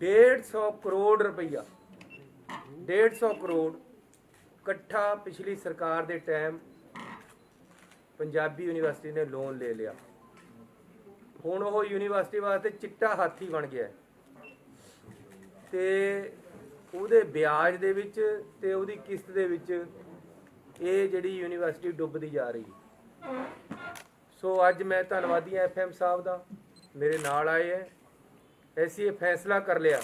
150 ਕਰੋੜ ਰੁਪਈਆ, 150 ਕਰੋੜ ਇਕੱਠਾ ਪਿਛਲੀ ਸਰਕਾਰ ਦੇ ਟਾਈਮ ਪੰਜਾਬੀ ਯੂਨੀਵਰਸਿਟੀ ਨੇ ਲੋਨ ਲੈ ਲਿਆ। ਹੁਣ ਉਹ ਯੂਨੀਵਰਸਿਟੀ ਵਾਸਤੇ ਚਿੱਟਾ ਹਾਥੀ ਬਣ ਗਿਆ ਤੇ ਉਹਦੇ ਵਿਆਜ ਦੇ ਵਿੱਚ ਤੇ ਉਹਦੀ ਕਿਸ਼ਤ ਦੇ ਵਿੱਚ ਇਹ ਜਿਹੜੀ ਯੂਨੀਵਰਸਿਟੀ ਡੁੱਬਦੀ ਜਾ ਰਹੀ ਹੈ। ਸੋ ਅੱਜ ਮੈਂ ਧੰਨਵਾਦੀ ਹਾਂ FM ਸਾਹਿਬ ਦਾ, ਮੇਰੇ ਨਾਲ ਆਏ ਹੈ। ਅਸੀਂ ਇਹ ਫੈਸਲਾ ਕਰ ਲਿਆ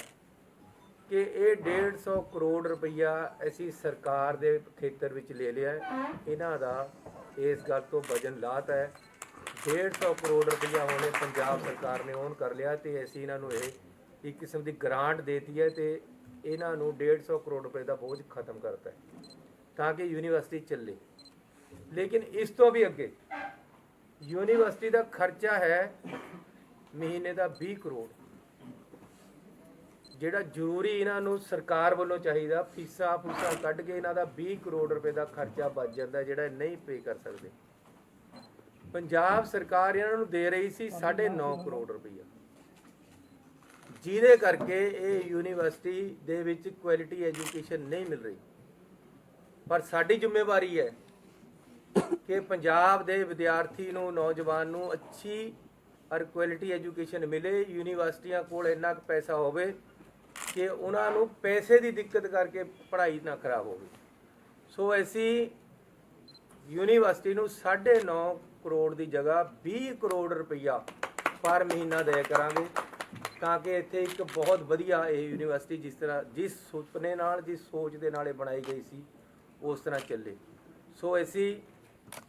ਕਿ ਇਹ 150 ਕਰੋੜ ਰੁਪਈਆ ਅਸੀਂ ਸਰਕਾਰ ਦੇ ਖੇਤਰ ਵਿੱਚ ਲੈ ਲਿਆ ਹੈ। ਇਹਨਾਂ ਦਾ ਇਸ ਗੱਲ ਤੋਂ ਵਜਨ ਲਾਤਾ ਹੈ। 150 ਕਰੋੜ ਰੁਪਈਆ ਹੁਣੇ ਪੰਜਾਬ ਸਰਕਾਰ ਨੇ ਔਨ ਕਰ ਲਿਆ ਤੇ ਅਸੀਂ ਇਹਨਾਂ ਨੂੰ ਇਹ ਇੱਕ ਕਿਸਮ ਦੀ ਗ੍ਰਾਂਟ ਦੇਤੀ ਹੈ ਤੇ ਇਹਨਾਂ ਨੂੰ 150 ਕਰੋੜ ਰੁਪਏ ਦਾ ਬੋਝ ਖਤਮ ਕਰਤਾ ਹੈ ਤਾਂ ਕਿ ਯੂਨੀਵਰਸਿਟੀ ਚੱਲੇ। ਲੇਕਿਨ ਇਸ ਤੋਂ ਵੀ ਅੱਗੇ ਯੂਨੀਵਰਸਿਟੀ ਦਾ ਖਰਚਾ ਹੈ ਮਹੀਨੇ ਦਾ 20 ਕਰੋੜ, ਜਿਹੜਾ ਜ਼ਰੂਰੀ ਇਹਨਾਂ ਨੂੰ ਸਰਕਾਰ ਵੱਲੋਂ ਚਾਹੀਦਾ। ਫੀਸਾਂ ਕੱਢ ਕੇ ਇਹਨਾਂ ਦਾ 20 ਕਰੋੜ ਰੁਪਏ ਦਾ ਖਰਚਾ ਬਚ ਜਾਂਦਾ ਜਿਹੜਾ ਨਹੀਂ ਪੇ ਕਰ ਸਕਦੇ। ਪੰਜਾਬ ਸਰਕਾਰ ਇਹਨਾਂ ਨੂੰ ਦੇ ਰਹੀ ਸੀ 9.5 ਕਰੋੜ ਰੁਪਈਆ, ਜਿਹਦੇ ਕਰਕੇ ਇਹ ਯੂਨੀਵਰਸਿਟੀ ਦੇ ਵਿੱਚ ਕੁਆਲਿਟੀ ਐਜੂਕੇਸ਼ਨ ਨਹੀਂ ਮਿਲ ਰਹੀ। ਪਰ ਸਾਡੀ ਜ਼ਿੰਮੇਵਾਰੀ ਹੈ ਕਿ ਪੰਜਾਬ ਦੇ ਵਿਦਿਆਰਥੀ ਨੂੰ, ਨੌਜਵਾਨ ਨੂੰ ਅੱਛੀ ਔਰ ਕੁਆਲਿਟੀ ਐਜੂਕੇਸ਼ਨ ਮਿਲੇ। ਯੂਨੀਵਰਸਿਟੀਆਂ ਕੋਲ ਇੰਨਾ ਕੁ ਪੈਸਾ ਹੋਵੇ ਕਿ ਉਹਨਾਂ ਨੂੰ ਪੈਸੇ ਦੀ ਦਿੱਕਤ ਕਰਕੇ ਪੜ੍ਹਾਈ ਨਾ ਖਰਾਬ ਹੋਵੇ। ਸੋ ਅਸੀਂ ਯੂਨੀਵਰਸਿਟੀ ਨੂੰ 9.5 ਕਰੋੜ ਦੀ ਜਗ੍ਹਾ 20 ਕਰੋੜ ਰੁਪਈਆ ਪਰ ਮਹੀਨਾ ਦੇ ਕਰਾਂਗੇ ਤਾਂ ਕਿ ਇੱਥੇ ਇੱਕ ਬਹੁਤ ਵਧੀਆ ਇਹ ਯੂਨੀਵਰਸਿਟੀ ਜਿਸ ਸੁਪਨੇ ਨਾਲ, ਜਿਸ ਸੋਚ ਦੇ ਨਾਲ ਇਹ ਬਣਾਈ ਗਈ ਸੀ ਉਸ ਤਰ੍ਹਾਂ ਚੱਲੇ। ਸੋ ਅਸੀਂ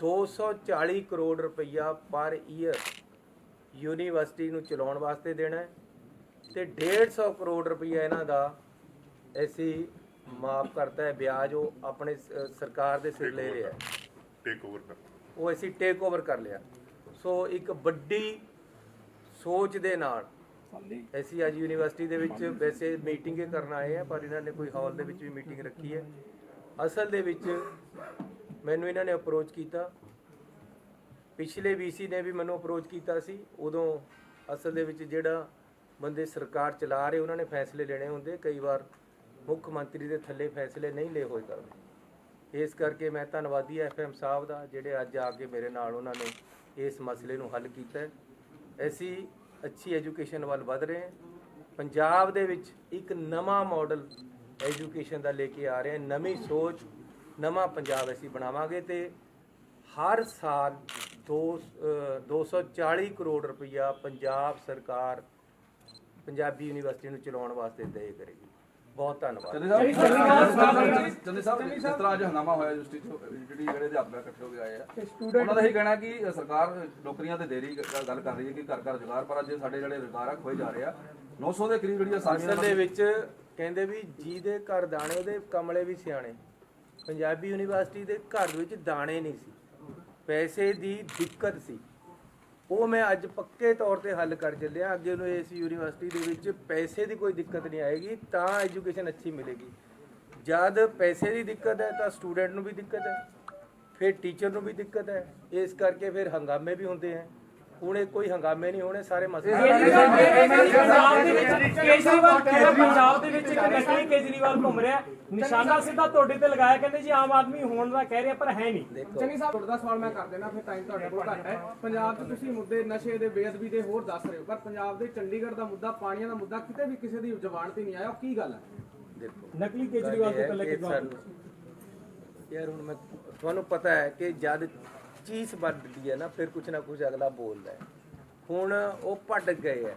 240 ਕਰੋੜ ਰੁਪਈਆ ਪਰ ਈਅਰ ਯੂਨੀਵਰਸਿਟੀ ਨੂੰ ਚਲਾਉਣ ਵਾਸਤੇ ਦੇਣਾ ਹੈ ਤੇ 150 ਕਰੋੜ ਰੁਪਈਆ ਇਹਨਾਂ ਦਾ ਅਸੀਂ ਮਾਫ ਕਰਤਾ ਹੈ ਵਿਆਜ, ਉਹ ਆਪਣੇ ਸਰਕਾਰ ਦੇ ਸਿਰ ਲੈ ਰਿਹਾ ਹੈ, ਉਹ ਅਸੀਂ ਟੇਕ ਓਵਰ ਕਰ ਲਿਆ। ਸੋ ਇੱਕ ਵੱਡੀ ਸੋਚ ਦੇ ਨਾਲ ਅਸੀਂ ਅੱਜ ਯੂਨੀਵਰਸਿਟੀ ਦੇ ਵਿੱਚ ਵੈਸੇ ਮੀਟਿੰਗ ਕਰਨ ਆਏ ਆ, ਪਰ ਇਹਨਾਂ ਨੇ ਕੋਈ ਹਾਲ ਦੇ ਵਿੱਚ ਵੀ ਮੀਟਿੰਗ ਰੱਖੀ ਹੈ। ਅਸਲ ਦੇ ਵਿੱਚ ਮੈਨੂੰ ਇਹਨਾਂ ਨੇ ਅਪਰੋਚ ਕੀਤਾ, ਪਿਛਲੇ VC ਨੇ ਵੀ ਮੈਨੂੰ ਅਪਰੋਚ ਕੀਤਾ ਸੀ। ਉਦੋਂ ਅਸਲ ਦੇ ਵਿੱਚ ਜਿਹੜਾ ਬੰਦੇ ਸਰਕਾਰ ਚਲਾ ਰਹੇ ਉਹਨਾਂ ਨੇ ਫੈਸਲੇ ਲੈਣੇ ਹੁੰਦੇ, ਕਈ ਵਾਰ ਮੁੱਖ ਮੰਤਰੀ ਦੇ ਥੱਲੇ ਫੈਸਲੇ ਨਹੀਂ ਲਏ ਹੋਏ ਕਰਦੇ। ਇਸ ਕਰਕੇ ਮੈਂ ਧੰਨਵਾਦੀ ਹਾਂ FM ਸਾਹਿਬ ਦਾ ਜਿਹੜੇ ਅੱਜ ਆ ਕੇ ਮੇਰੇ ਨਾਲ ਉਹਨਾਂ ਨੇ ਇਸ ਮਸਲੇ ਨੂੰ ਹੱਲ ਕੀਤਾ ਹੈ। ਅਸੀਂ ਅੱਛੀ ਐਜੂਕੇਸ਼ਨ ਵੱਲ ਵਧ ਰਹੇ ਹਾਂ। ਪੰਜਾਬ ਦੇ ਵਿੱਚ ਇੱਕ ਨਵਾਂ ਮਾਡਲ ਐਜੂਕੇਸ਼ਨ ਦਾ ਲੈ ਕੇ ਆ ਰਹੇ ਹਾਂ, ਨਵੀਂ ਸੋਚ, ਨਵਾਂ ਪੰਜਾਬ ਅਸੀਂ ਬਣਾਵਾਂਗੇ ਤੇ ਹਰ ਸਾਲ 240 ਕਰੋੜ ਰੁਪਈਆ ਪੰਜਾਬ ਸਰਕਾਰ ਪੰਜਾਬੀ ਯੂਨੀਵਰਸਿਟੀ ਨੂੰ ਚਲਾਉਣ ਵਾਸਤੇ ਦੇ ਕਰੇਗੀ। ਬਹੁਤ ਧੰਨਵਾਦ। ਚੰਦੇ ਸਾਹਿਬ ਜਿਸ ਤਰ੍ਹਾਂ ਅੱਜ ਹੰਗਾਮਾ ਹੋਇਆ ਯੂਨੀਵਰਸਿਟੀ ਜਿਹੜੇ ਅਧਿਆਪਕ ਇਕੱਠੇ ਹੋ ਕੇ ਆਏ ਆ, ਉਹਨਾਂ ਦਾ ਇਹ ਕਹਿਣਾ ਕਿ ਸਰਕਾਰ ਨੌਕਰੀਆਂ ਤੇ ਦੇਰੀ ਗੱਲ ਕਰ ਰਹੀ ਹੈ ਕਿ ਘਰ ਘਰ ਰੁਜ਼ਗਾਰ, ਪਰ ਅੱਜ ਸਾਡੇ ਜਿਹੜੇ ਰੁਜ਼ਗਾਰ ਆ ਖੋਏ ਜਾ ਰਹੇ ਆ। 900 ਦੇ ਕਰੀਬ ਜਿਹੜੀਆਂ ਅਸਲ ਦੇ ਵਿੱਚ ਕਹਿੰਦੇ ਵੀ ਜਿਹਦੇ ਘਰ ਦਾਣੇ ਉਹਦੇ ਕਮਲੇ ਵੀ ਸਿਆਣੇ। ਪੰਜਾਬੀ ਯੂਨੀਵਰਸਿਟੀ ਦੇ ਘਰ ਵਿੱਚ ਦਾਣੇ ਨਹੀਂ ਸੀ, ਪੈਸੇ ਦੀ ਦਿੱਕਤ ਸੀ। ਉਹ ਮੈਂ ਅੱਜ ਪੱਕੇ ਤੌਰ ਤੇ ਹੱਲ ਕਰ ਚੱਲਿਆ। ਅੱਗੇ ਨੂੰ ਇਸ ਯੂਨੀਵਰਸਿਟੀ ਦੇ ਵਿੱਚ ਪੈਸੇ ਦੀ ਕੋਈ ਦਿੱਕਤ ਨਹੀਂ ਆਏਗੀ ਤਾਂ ਐਜੂਕੇਸ਼ਨ ਅੱਛੀ ਮਿਲੇਗੀ। ਜਦ ਪੈਸੇ ਦੀ ਦਿੱਕਤ ਹੈ ਤਾਂ ਸਟੂਡੈਂਟ ਨੂੰ ਵੀ ਦਿੱਕਤ ਹੈ, ਫਿਰ ਟੀਚਰ ਨੂੰ ਵੀ ਦਿੱਕਤ ਹੈ। ਇਸ ਕਰਕੇ ਫਿਰ ਹੰਗਾਮੇ ਵੀ ਹੁੰਦੇ ਹੈ। ਹੁਣ ਇਹ ਕੋਈ ਹੰਗਾਮੇ ਨਹੀਂ ਹੋਣੇ, ਸਾਰੇ ਮਸਲੇ ਪੰਜਾਬ ਦੇ ਵਿੱਚ ਇੱਕ ਨਕਲੀ ਕੇਜਰੀਵਾਲ ਘੁੰਮ ਰਿਹਾ, ਨਿਸ਼ਾਨਾ ਸਿੱਧਾ ਤੁਹਾਡੇ ਤੇ ਲਗਾਇਆ। ਕਹਿੰਦੇ ਜੀ ਆਮ ਆਦਮੀ ਹੋਣ ਦਾ ਕਹਿ ਰਿਹਾ ਪਰ ਹੈ ਨਹੀਂ। ਚੰਨੀ ਸਾਹਿਬ ਤੁਹਾਡਾ ਸਵਾਲ ਮੈਂ ਕਰ ਦੇਣਾ, ਫਿਰ ਟਾਈਮ ਤੁਹਾਡੇ ਕੋਲ ਘੱਟ ਹੈ। ਪੰਜਾਬ 'ਚ ਤੁਸੀਂ ਮੁੱਦੇ ਨਸ਼ੇ ਦੇ, ਬੇਅਦਬੀ ਦੇ ਹੋਰ ਦੱਸ ਰਹੇ ਹੋ, ਪਰ ਪੰਜਾਬ ਦੇ ਚੰਡੀਗੜ੍ਹ ਦਾ ਮੁੱਦਾ, ਪਾਣੀਆਂ ਦਾ ਮੁੱਦਾ ਕਿਤੇ ਵੀ ਕਿਸੇ ਦੀ ਜ਼ੁਬਾਨ ਤੇ ਨਹੀਂ ਆਇਆ। ਉਹ ਕੀ ਗੱਲ ਹੈ? ਦੇਖੋ ਨਕਲੀ ਕੇਜਰੀਵਾਲ ਤੋਂ ਪਹਿਲੇ ਯਾਰ ਹੁਣ ਮੈਂ ਤੁਹਾਨੂੰ ਪਤਾ ਹੈ ਕਿ ਜਦ ਚੀਜ਼ ਵੱਧਦੀ ਹੈ ਨਾ ਫਿਰ ਕੁਛ ਨਾ ਕੁਛ ਅਗਲਾ ਬੋਲਦਾ ਹੈ। ਹੁਣ ਉਹ ਭਟਕ ਗਏ ਹੈ,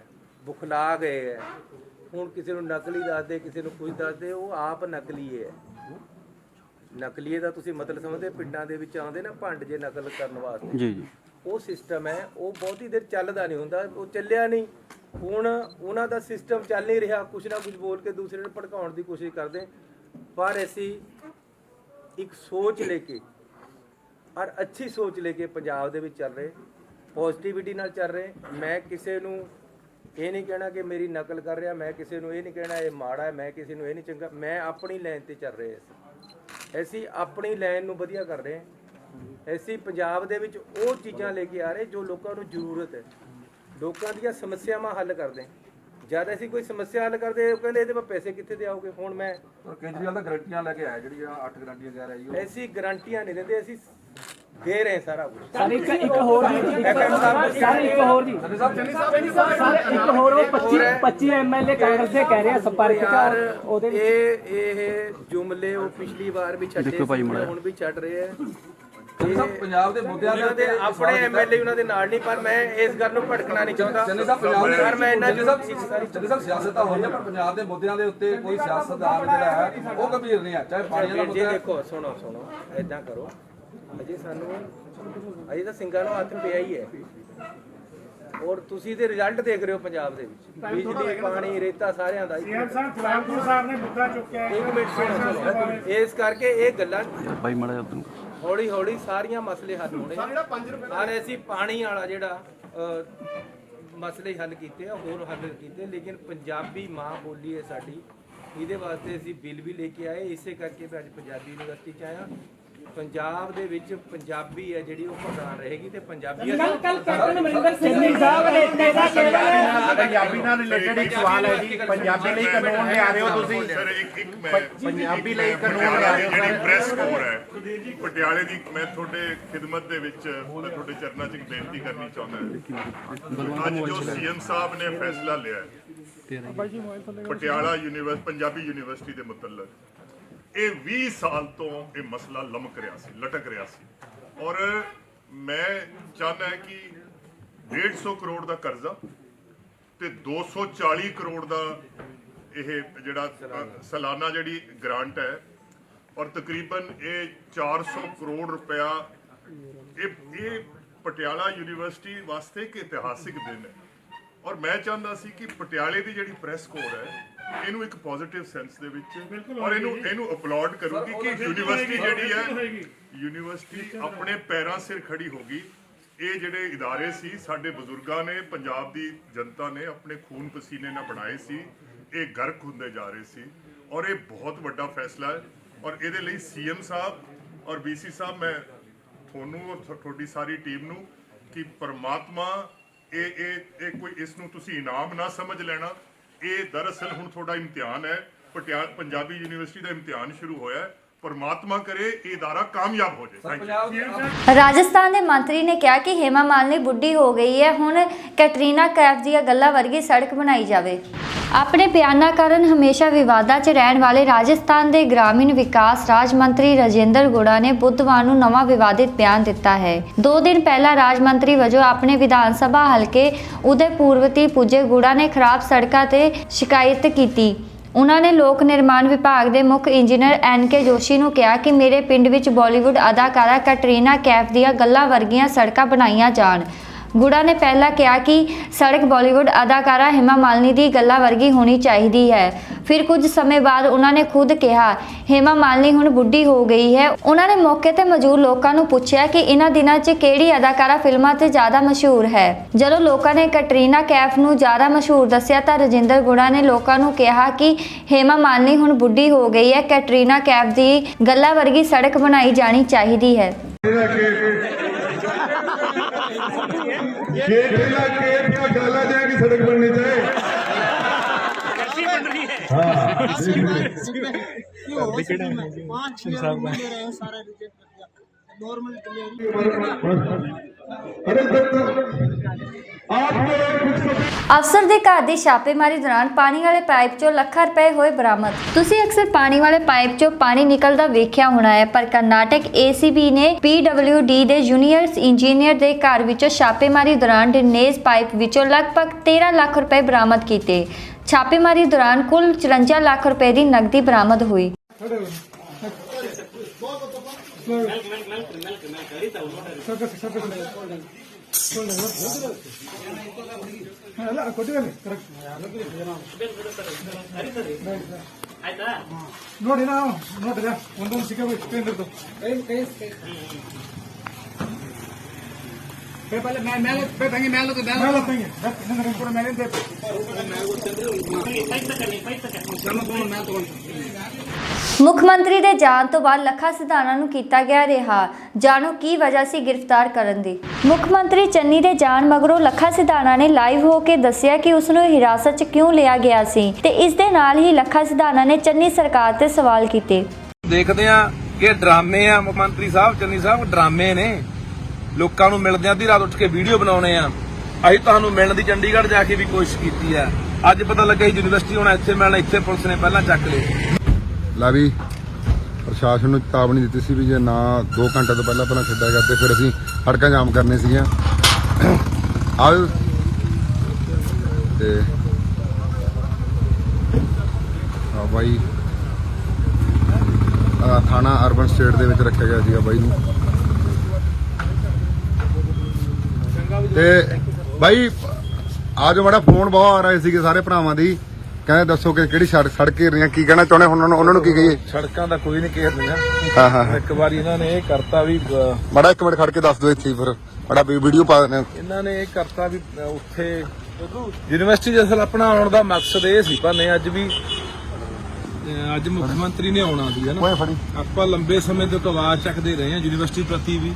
ਬੁਖਲਾ ਗਏ ਹੈ। ਹੁਣ ਕਿਸੇ ਨੂੰ ਨਕਲੀ ਦੱਸਦੇ, ਕਿਸੇ ਨੂੰ ਕੁਝ ਦੱਸਦੇ, ਉਹ ਆਪ ਨਕਲੀ ਹੈ। ਨਕਲੀਏ ਦਾ ਤੁਸੀਂ ਮਤਲਬ ਸਮਝਦੇ? ਪਿੰਡਾਂ ਦੇ ਵਿੱਚ ਆਉਂਦੇ ਨਾ ਭੰਡ ਜੇ ਨਕਲ ਕਰਨ ਵਾਸਤੇ, ਜੀ ਜੀ, ਉਹ ਸਿਸਟਮ ਹੈ। ਉਹ ਬਹੁਤੀ ਦੇਰ ਚੱਲਦਾ ਨਹੀਂ ਹੁੰਦਾ, ਉਹ ਚੱਲਿਆ ਨਹੀਂ। ਹੁਣ ਉਹਨਾਂ ਦਾ ਸਿਸਟਮ ਚੱਲ ਨਹੀਂ ਰਿਹਾ, ਕੁਛ ਨਾ ਕੁਛ ਬੋਲ ਕੇ ਦੂਸਰੇ ਨੂੰ ਭੜਕਾਉਣ ਦੀ ਕੋਸ਼ਿਸ਼ ਕਰਦੇ। ਪਰ ਅਸੀਂ ਇੱਕ ਸੋਚ ਲੈ ਕੇ ਔਰ ਅੱਛੀ ਸੋਚ ਲੈ ਕੇ ਪੰਜਾਬ ਦੇ ਵਿੱਚ ਚੱਲ ਰਹੇ, ਪੋਜ਼ਿਟਿਵਿਟੀ ਨਾਲ ਚੱਲ ਰਹੇ। ਮੈਂ ਕਿਸੇ ਨੂੰ ਇਹ ਨਹੀਂ ਕਹਿਣਾ ਕਿ ਮੇਰੀ ਨਕਲ ਕਰ ਰਿਹਾ, ਮੈਂ ਕਿਸੇ ਨੂੰ ਇਹ ਨਹੀਂ ਕਹਿਣਾ ਇਹ ਮਾੜਾ ਹੈ, ਮੈਂ ਕਿਸੇ ਨੂੰ ਇਹ ਨਹੀਂ ਚੰਗਾ। ਮੈਂ ਆਪਣੀ ਲਾਈਨ ਤੇ ਚੱਲ ਰਹੇ। ਅਸੀਂ ਆਪਣੀ ਲਾਈਨ ਨੂੰ ਵਧੀਆ ਕਰ ਰਹੇ। ਅਸੀਂ ਪੰਜਾਬ ਦੇ ਵਿੱਚ ਉਹ ਚੀਜ਼ਾਂ ਲੈ ਕੇ ਆ ਰਹੇ ਜੋ ਲੋਕਾਂ ਨੂੰ ਜ਼ਰੂਰਤ ਹੈ। ਲੋਕਾਂ ਦੀਆਂ ਸਮੱਸਿਆਵਾਂ ਹੱਲ ਕਰਦੇ। ਜਦ ਅਸੀਂ ਕੋਈ ਸਮੱਸਿਆ ਹੱਲ ਕਰਦੇ, ਉਹ ਕਹਿੰਦੇ ਇਹਦੇ 'ਤੇ ਪੈਸੇ ਕਿੱਥੇ ਦੇ ਆਓਗੇ। ਹੁਣ ਮੈਂ ਕੇਜਰੀਵਾਲ ਦਾ ਗਰੰਟੀਆਂ ਲੈ ਕੇ ਆਇਆ, ਜਿਹੜੀਆਂ 8 ਗਰੰਟੀਆਂ ਕਹਿ ਰਿਹਾ ਜੀ, ਐਸੀ ਗਰੰਟੀਆਂ ਨਹੀਂ ਦਿੰਦੇ, ਅਸੀਂ ਦੇ ਰਹੇ ਸਾਰਾ ਕੁਝ। ਸਰ ਇੱਕ ਹੋਰ ਜੀ, ਸਰ ਇੱਕ ਹੋਰ ਜੀ, ਸਰ ਇੱਕ ਹੋਰ 25 ਐਮਐਲਏ ਕਾਂਗਰਸ ਦੇ ਕਹਿ ਰਹੇ ਆ ਸੰਪਰਕ ਚ ਉਹਦੇ ਵਿੱਚ ਇਹ ਜੁਮਲੇ ਉਹ ਪਿਛਲੀ ਵਾਰ ਵੀ ਛੱਡੇ ਸੀ, ਹੁਣ ਵੀ ਛੱਡ ਰਹੇ ਆ। ਪੰਜਾਬ ਦੇ ਮੁੱਦਿਆਂ ਦੇ ਆਪਣੇ ਐਮਐਲਏ ਉਹਨਾਂ ਦੇ ਨਾਲ ਨਹੀਂ, ਪਰ ਮੈਂ ਇਸ ਗੱਲ ਨੂੰ ਭੜਕਣਾ ਨਹੀਂ ਚਾਹੁੰਦਾ। ਪਰ ਮੈਂ ਇਹਨਾਂ ਸਿਆਸਤ ਤਾਂ ਹੋਈ ਹੈ, ਪਰ ਪੰਜਾਬ ਦੇ ਮੁੱਦਿਆਂ ਦੇ ਉੱਤੇ ਕੋਈ ਸਿਆਸਤਦਾਨ ਜਿਹੜਾ ਹੈ ਉਹ ਗੰਭੀਰ ਨਹੀਂ ਹੈ। ਚਾਹੇ ਪਾਣੀ ਦਾ ਮੁੱਦਾ, ਦੇਖੋ ਸੁਣੋ ਏਦਾਂ ਕਰੋ, ਅਜੇ ਤਾਂ ਸਿੰਘਾਂ ਨੂੰ ਹੱਥ ਪਿਆ ਹੀ ਹੈ। ਔਰ ਤੁਸੀਂ ਤੇ ਰਿਜ਼ਲਟ ਦੇਖ ਰਹੇ ਹੋ ਪੰਜਾਬ ਦੇ ਵਿੱਚ, ਬਿਜਲੀ, ਪਾਣੀ, ਰੇਤਾ ਸਾਰਿਆਂ ਦਾ। ਸਾਹਿਬ ਨੇ ਮੁੱਦਾ ਚੁੱਕਿਆ। ਇੱਕ ਮਿੰਟ ਸੁਣੋ। ਇਸ ਕਰਕੇ ਇਹ ਗੱਲਾਂ ਹੌਲੀ ਹੌਲੀ ਸਾਰੀਆਂ ਮਸਲੇ ਹੱਲ ਹੋਣੇ। ਔਰ ਅਸੀਂ ਪਾਣੀ ਵਾਲਾ ਜਿਹੜਾ ਮਸਲੇ ਹੱਲ ਕੀਤੇ ਆ, ਹੋਰ ਹੱਲ ਕੀਤੇ। ਲੇਕਿਨ ਪੰਜਾਬੀ ਮਾਂ ਬੋਲੀ ਹੈ ਸਾਡੀ, ਇਹਦੇ ਵਾਸਤੇ ਅਸੀਂ ਬਿੱਲ ਵੀ ਲੈ ਕੇ ਆਏ। ਇਸੇ ਕਰਕੇ ਮੈਂ ਅੱਜ ਪੰਜਾਬੀ ਯੂਨੀਵਰਸਿਟੀ 'ਚ ਆਇਆ। ਪੰਜਾਬ ਦੇ ਵਿੱਚ ਪੰਜਾਬੀ ਹੈ ਜਿਹੜੀ ਉਹ ਪ੍ਰਧਾਨ ਰਹੇਗੀ ਤੇ ਪੰਜਾਬੀ ਕੱਲ ਕੈਪਟਨ ਅਮਰਿੰਦਰ ਸਿੰਘ ਸਾਹਿਬ ਨੇ ਪੰਜਾਬੀ ਨਾਲ ਰਿਲੇਟਡ ਇੱਕ ਸਵਾਲ ਹੈ ਜੀ। ਪੰਜਾਬੀ ਲਈ ਕਾਨੂੰਨ ਲਿਆ ਰਹੇ ਹੋ ਤੁਸੀਂ, ਪੰਜਾਬੀ ਲਈ ਕਾਨੂੰਨ ਲਿਆ ਰਹੇ ਹੋ। ਜਿਹੜੀ ਪ੍ਰੈਸ ਕੋਰ ਹੈ ਪਟਿਆਲੇ ਦੀ, ਮੈਂ ਤੁਹਾਡੇ ਖਿਦਮਤ ਦੇ ਵਿੱਚ ਤੁਹਾਡੇ ਚਰਨਾਂ 'ਚ ਇੱਕ ਬੇਨਤੀ ਕਰਨੀ ਚਾਹੁੰਦਾ। ਅੱਜ ਜੋ ਸੀਐਮ ਸਾਹਿਬ ਨੇ ਫੈਸਲਾ ਲਿਆ ਪਟਿਆਲਾ ਪੰਜਾਬੀ ਯੂਨੀਵਰਸਿਟੀ ਦੇ ਮੁਤਲਕ, ਇਹ 20 ਸਾਲ ਤੋਂ ਇਹ ਮਸਲਾ ਲਮਕ ਰਿਹਾ ਸੀ, ਲਟਕ ਰਿਹਾ ਸੀ। ਔਰ ਮੈਂ ਚਾਹੁੰਦਾ ਕਿ 150 ਕਰੋੜ ਦਾ ਕਰਜ਼ਾ ਤੇ 240 ਕਰੋੜ ਦਾ ਇਹ ਜਿਹੜਾ ਸਾਲਾਨਾ ਜਿਹੜੀ ਗ੍ਰਾਂਟ ਹੈ, ਔਰ ਤਕਰੀਬਨ ਇਹ 400 ਕਰੋੜ ਰੁਪਇਆ, ਇਹ ਪਟਿਆਲਾ ਯੂਨੀਵਰਸਿਟੀ ਵਾਸਤੇ ਇੱਕ ਇਤਿਹਾਸਿਕ ਦਿਨ ਹੈ। ਔਰ ਮੈਂ ਚਾਹੁੰਦਾ ਸੀ ਕਿ ਪਟਿਆਲੇ ਦੀ ਜਿਹੜੀ ਪ੍ਰੈਸ ਕੋਰ ਹੈ ਇਹਨੂੰ ਇੱਕ ਪੋਜ਼ਿਟਿਵ ਸੈਂਸ ਦੇ ਵਿੱਚ, ਔਰ ਇਹਨੂੰ ਅਪਲਾਉਡ ਕਰੂਗੀ ਕਿ ਯੂਨੀਵਰਸਿਟੀ ਜਿਹੜੀ ਹੈ, ਯੂਨੀਵਰਸਿਟੀ ਆਪਣੇ ਪੈਰਾਂ ਸਿਰ ਖੜੀ ਹੋਗੀ। ਇਹ ਜਿਹੜੇ ਇਦਾਰੇ ਸੀ ਸਾਡੇ ਬਜ਼ੁਰਗਾਂ ਨੇ, ਪੰਜਾਬ ਦੀ ਜਨਤਾ ਨੇ ਆਪਣੇ ਖੂਨ ਪਸੀਨੇ ਨਾਲ ਬਣਾਏ ਸੀ, ਇਹ ਗਰਕ ਹੁੰਦੇ ਜਾ ਰਹੇ ਸੀ। ਔਰ ਇਹ ਬਹੁਤ ਵੱਡਾ ਫੈਸਲਾ ਹੈ। ਔਰ ਇਹਦੇ ਲਈ ਸੀਐਮ ਸਾਹਿਬ ਔਰ BC ਸਾਹਿਬ, ਮੈਂ ਤੁਹਾਨੂੰ ਔਰ ਤੁਹਾਡੀ ਸਾਰੀ ਟੀਮ ਨੂੰ ਕਿ ਪਰਮਾਤਮਾ ਇਹ ਕੋਈ ਇਸ ਨੂੰ ਤੁਸੀਂ ਇਨਾਮ ਨਾ ਸਮਝ ਲੈਣਾ। ਇਹ ਦਰਅਸਲ ਹੁਣ ਤੁਹਾਡਾ ਇਮਤਿਹਾਨ ਹੈ। ਪੰਜਾਬੀ ਯੂਨੀਵਰਸਿਟੀ ਦਾ ਇਮਤਿਹਾਨ ਸ਼ੁਰੂ ਹੋਇਆ ਹੈ। ਪਰਮਾਤਮਾ ਕਰੇ ਇਹ ਇਦਾਰਾ ਕਾਮਯਾਬ ਹੋ ਜਾਏ। ਰਾਜਸਥਾਨ ਦੇ ਮੰਤਰੀ ਨੇ ਕਿਹਾ ਕਿ ਹੇਮਾ ਮਾਲਿਨੀ ਬੁੱਢੀ ਹੋ ਗਈ ਹੈ, ਹੁਣ ਕੈਟਰੀਨਾ ਕੈਫ ਦੀਆਂ ਗੱਲਾਂ ਵਰਗੀ ਸੜਕ ਬਣਾਈ ਜਾਵੇ। ਆਪਣੇ ਬਿਆਨਾਂ ਕਾਰਨ ਹਮੇਸ਼ਾ ਵਿਵਾਦਾਂ 'ਚ ਰਹਿਣ ਵਾਲੇ ਰਾਜਸਥਾਨ ਦੇ ਗ੍ਰਾਮੀਣ ਵਿਕਾਸ ਰਾਜ ਮੰਤਰੀ ਰਾਜਿੰਦਰ ਗੋੜਾ ਨੇ ਬੁੱਧਵਾਰ ਨੂੰ ਨਵਾਂ ਵਿਵਾਦਿਤ ਬਿਆਨ ਦਿੱਤਾ ਹੈ। 2 ਦਿਨ ਪਹਿਲਾਂ ਰਾਜ ਮੰਤਰੀ ਵਜੋਂ ਆਪਣੇ ਵਿਧਾਨ ਸਭਾ ਹਲਕੇ ਉਦੈਪੁਰਵਤੀ ਪੁੱਜੇ ਗੋੜਾ ਨੇ ਖਰਾਬ ਸੜਕਾਂ ਤੇ ਸ਼ਿਕਾਇਤ ਕੀਤੀ। ਉਹਨਾਂ ਨੇ ਲੋਕ ਨਿਰਮਾਣ ਵਿਭਾਗ ਦੇ ਮੁੱਖ ਇੰਜੀਨੀਅਰ NK ਜੋਸ਼ੀ ਨੂੰ ਕਿਹਾ ਕਿ ਮੇਰੇ ਪਿੰਡ ਵਿੱਚ ਬਾਲੀਵੁੱਡ ਅਦਾਕਾਰਾ ਕੈਟਰੀਨਾ ਕੈਫ ਦੀਆਂ ਗੱਲਾਂ ਵਰਗੀਆਂ ਸੜਕਾਂ ਬਣਾਈਆਂ ਜਾਣ। ਗੁੜਾ ਨੇ ਪਹਿਲਾਂ ਕਿਹਾ ਕਿ ਸੜਕ ਬਾਲੀਵੁੱਡ ਅਦਾਕਾਰਾ ਹੇਮਾ ਮਾਲਿਨੀ ਦੀ ਗੱਲਾਂ ਵਰਗੀ ਹੋਣੀ ਚਾਹੀਦੀ ਹੈ। ਫਿਰ ਕੁਝ ਸਮੇਂ ਬਾਅਦ ਉਹਨਾਂ ਨੇ ਖੁਦ ਕਿਹਾ ਹੇਮਾ ਮਾਲਿਨੀ ਹੁਣ ਬੁੱਢੀ ਹੋ ਗਈ ਹੈ। ਉਹਨਾਂ ਨੇ ਮੌਕੇ ਤੇ ਮੌਜੂਦ ਲੋਕਾਂ ਨੂੰ ਪੁੱਛਿਆ ਕਿ ਇਹਨਾਂ ਦਿਨਾਂ 'ਚ ਕਿਹੜੀ ਅਦਾਕਾਰਾ ਫਿਲਮਾਂ 'ਤੇ ਜ਼ਿਆਦਾ ਮਸ਼ਹੂਰ ਹੈ। ਜਦੋਂ ਲੋਕਾਂ ਨੇ ਕੈਟਰੀਨਾ ਕੈਫ ਨੂੰ ਜ਼ਿਆਦਾ ਮਸ਼ਹੂਰ ਦੱਸਿਆ ਤਾਂ ਰਾਜਿੰਦਰ ਗੁੜਾ ਨੇ ਲੋਕਾਂ ਨੂੰ ਕਿਹਾ ਕਿ ਹੇਮਾ ਮਾਲਿਨੀ ਹੁਣ ਬੁੱਢੀ ਹੋ ਗਈ ਹੈ, ਕੈਟਰੀਨਾ ਕੈਫ ਦੀ ਗੱਲਾਂ ਵਰਗੀ ਸੜਕ ਬਣਾਈ ਜਾਣੀ ਚਾਹੀਦੀ ਹੈ। कटरीना कैफ क्या गाला जाएगी सड़क बननी चाहिए। कैसी बन रही है? अरे ਅਫਸਰ ਦੇ ਘਰ ਦੀ ਛਾਪੇਮਾਰੀ ਦੌਰਾਨ ਪਾਣੀ ਵਾਲੇ ਪਾਈਪ 'ਚੋਂ ਲੱਖਾਂ ਰੁਪਏ ਹੋਏ ਬਰਾਮਦ। ਤੁਸੀਂ ਅਕਸਰ ਪਾਣੀ ਵਾਲੇ ਪਾਈਪ 'ਚੋਂ ਪਾਣੀ ਨਿਕਲਦਾ ਵੇਖਿਆ ਹੋਣਾ ਹੈ, ਪਰ ਕਰਨਾਟਕ ACB ਨੇ PWD ਦੇ ਜੂਨੀਅਰ ਇੰਜੀਨੀਅਰ ਦੇ ਘਰ ਵਿੱਚੋਂ ਛਾਪੇਮਾਰੀ ਦੌਰਾਨ ਡਰੇਨੇਜ ਪਾਈਪ ਵਿੱਚੋਂ ਲਗਭਗ 13 ਲੱਖ ਰੁਪਏ ਬਰਾਮਦ ਕੀਤੇ। ਛਾਪੇਮਾਰੀ ਦੌਰਾਨ ਕੁੱਲ 54 ਲੱਖ ਰੁਪਏ ਦੀ ਨਕਦੀ ਬਰਾਮਦ ਹੋਈ। ನೋಡಿ ನಾವು ನೋಡ್ರಿ ಒಂದೊಂದು ಸಿಕ್ಕಬೇಕು ਮੁੱਖ ਮੰਤਰੀ ਦੇ ਜਾਣ ਤੋਂ ਬਾਅਦ ਲੱਖਾ ਸਿਧਾਣਾ ਨੂੰ ਕੀਤਾ ਗਿਆ ਰਿਹਾ। ਜਾਣੋ ਕੀ ਵਜ੍ਹਾ ਸੀ ਗ੍ਰਿਫਤਾਰ ਕਰਨ ਦੀ। ਮੁੱਖ ਮੰਤਰੀ ਚੰਨੀ ਦੇ ਜਾਣ ਮਗਰੋਂ ਲੱਖਾ ਸਿਧਾਣਾ ਨੇ ਲਾਈਵ ਹੋ ਕੇ ਦੱਸਿਆ ਕਿ ਉਸ ਨੂੰ ਹਿਰਾਸਤ 'ਚ ਕਿਉਂ ਲਿਆ ਗਿਆ ਸੀ ਤੇ ਇਸ ਦੇ ਨਾਲ ਹੀ ਲੱਖਾ ਸਿਧਾਣਾ ਨੇ ਚੰਨੀ ਸਰਕਾਰ ਤੇ ਸਵਾਲ ਕੀਤੇ। ਦੇਖਦੇ ਆ ਕਿ ਡਰਾਮੇ ਆ ਮੁੱਖ ਮੰਤਰੀ ਸਾਹਿਬ ਚੰਨੀ ਸਾਹਿਬ ਡਰਾਮੇ ਨੇ। ਲੋਕਾਂ ਨੂੰ ਮਿਲਦੇ ਆ ਅੱਧੀ ਰਾਤ ਉੱਠ ਕੇ ਵੀਡੀਓ ਬਣਾਉਣੇ ਆ। ਅਸੀਂ ਤੁਹਾਨੂੰ ਮਿਲਣ ਦੀ ਚੰਡੀਗੜ੍ਹ ਜਾ ਕੇ ਵੀ ਕੋਸ਼ਿਸ਼ ਕੀਤੀ ਆ। ਅੱਜ ਪਤਾ ਲੱਗਾ ਯੂਨੀਵਰਸਿਟੀ ਹੋਣਾ ਇੱਥੇ ਮਿਲਣਾ, ਇੱਥੇ ਪੁਲਿਸ ਨੇ ਪਹਿਲਾਂ ਚੱਕ ਲਏ। ਲਾ ਵੀ ਪ੍ਰਸ਼ਾਸਨ ਨੂੰ ਚੇਤਾਵਨੀ ਦਿੱਤੀ ਸੀ ਵੀ ਜੇ ਨਾ 2 ਘੰਟੇ ਤੋਂ ਪਹਿਲਾਂ ਛੱਡਿਆ ਗਿਆ ਤੇ ਫਿਰ ਅਸੀਂ ਸੜਕਾਂ ਜਾਮ ਕਰਨੇ ਸੀਗੀਆਂ। ਆਓ ਤੇ ਬਾਈ ਥਾਣਾ ਅਰਬਨ ਸਟੇਟ ਦੇ ਵਿੱਚ ਰੱਖਿਆ ਗਿਆ ਸੀਗਾ ਬਾਈ ਨੂੰ। ਤੇ ਬਾਈ ਆਜੋ ਮਾੜਾ ਫੋਨ ਬਹੁਤ ਆ ਰਹੇ ਸੀਗੇ ਸਾਰੇ ਭਰਾਵਾਂ ਦੀ, ਕਹਿੰਦੇ ਦੱਸੋ ਕਿ ਕਿਹੜੀ ਸੜਕ ਘੇਰ ਰਹੀਆਂ, ਕੀ ਕਹਿਣਾ ਚਾਹੁੰਦੇ ਹੁਣ ਉਹਨਾਂ ਨੂੰ ਕੀ ਕਹੀਏ? ਸੜਕਾਂ ਦਾ ਕੋਈ ਨਹੀਂ ਘੇਰ ਰਹੀਆਂ। ਹਾਂ ਇੱਕ ਵਾਰੀ ਇਹਨਾਂ ਨੇ ਇਹ ਕਰਤਾ ਵੀ ਮਾੜਾ 1 ਮਿੰਟ ਖੜ ਕੇ ਦੱਸ ਦਿਓ ਇੱਥੇ ਫਿਰ ਮਾੜਾ ਵੀਡੀਓ ਪਾ ਦਿੰਦੇ। ਇਹਨਾਂ ਨੇ ਇਹ ਕਰਤਾ ਵੀ ਉੱਥੇ ਯੂਨੀਵਰਸਿਟੀ ਦੇ ਅਸਲ ਆਪਣਾ ਆਉਣ ਦਾ ਮਕਸਦ ਇਹ ਸੀ ਭਾਨੇ ਅੱਜ ਮੁੱਖ ਮੰਤਰੀ ਨੇ ਆਉਣਾ ਸੀ ਨਾ। ਆਪਾਂ ਲੰਬੇ ਸਮੇਂ ਤੋਂ ਆਵਾਜ਼ ਚੱਕਦੇ ਰਹੇ ਹਾਂ ਯੂਨੀਵਰਸਿਟੀ ਪ੍ਰਤੀ ਵੀ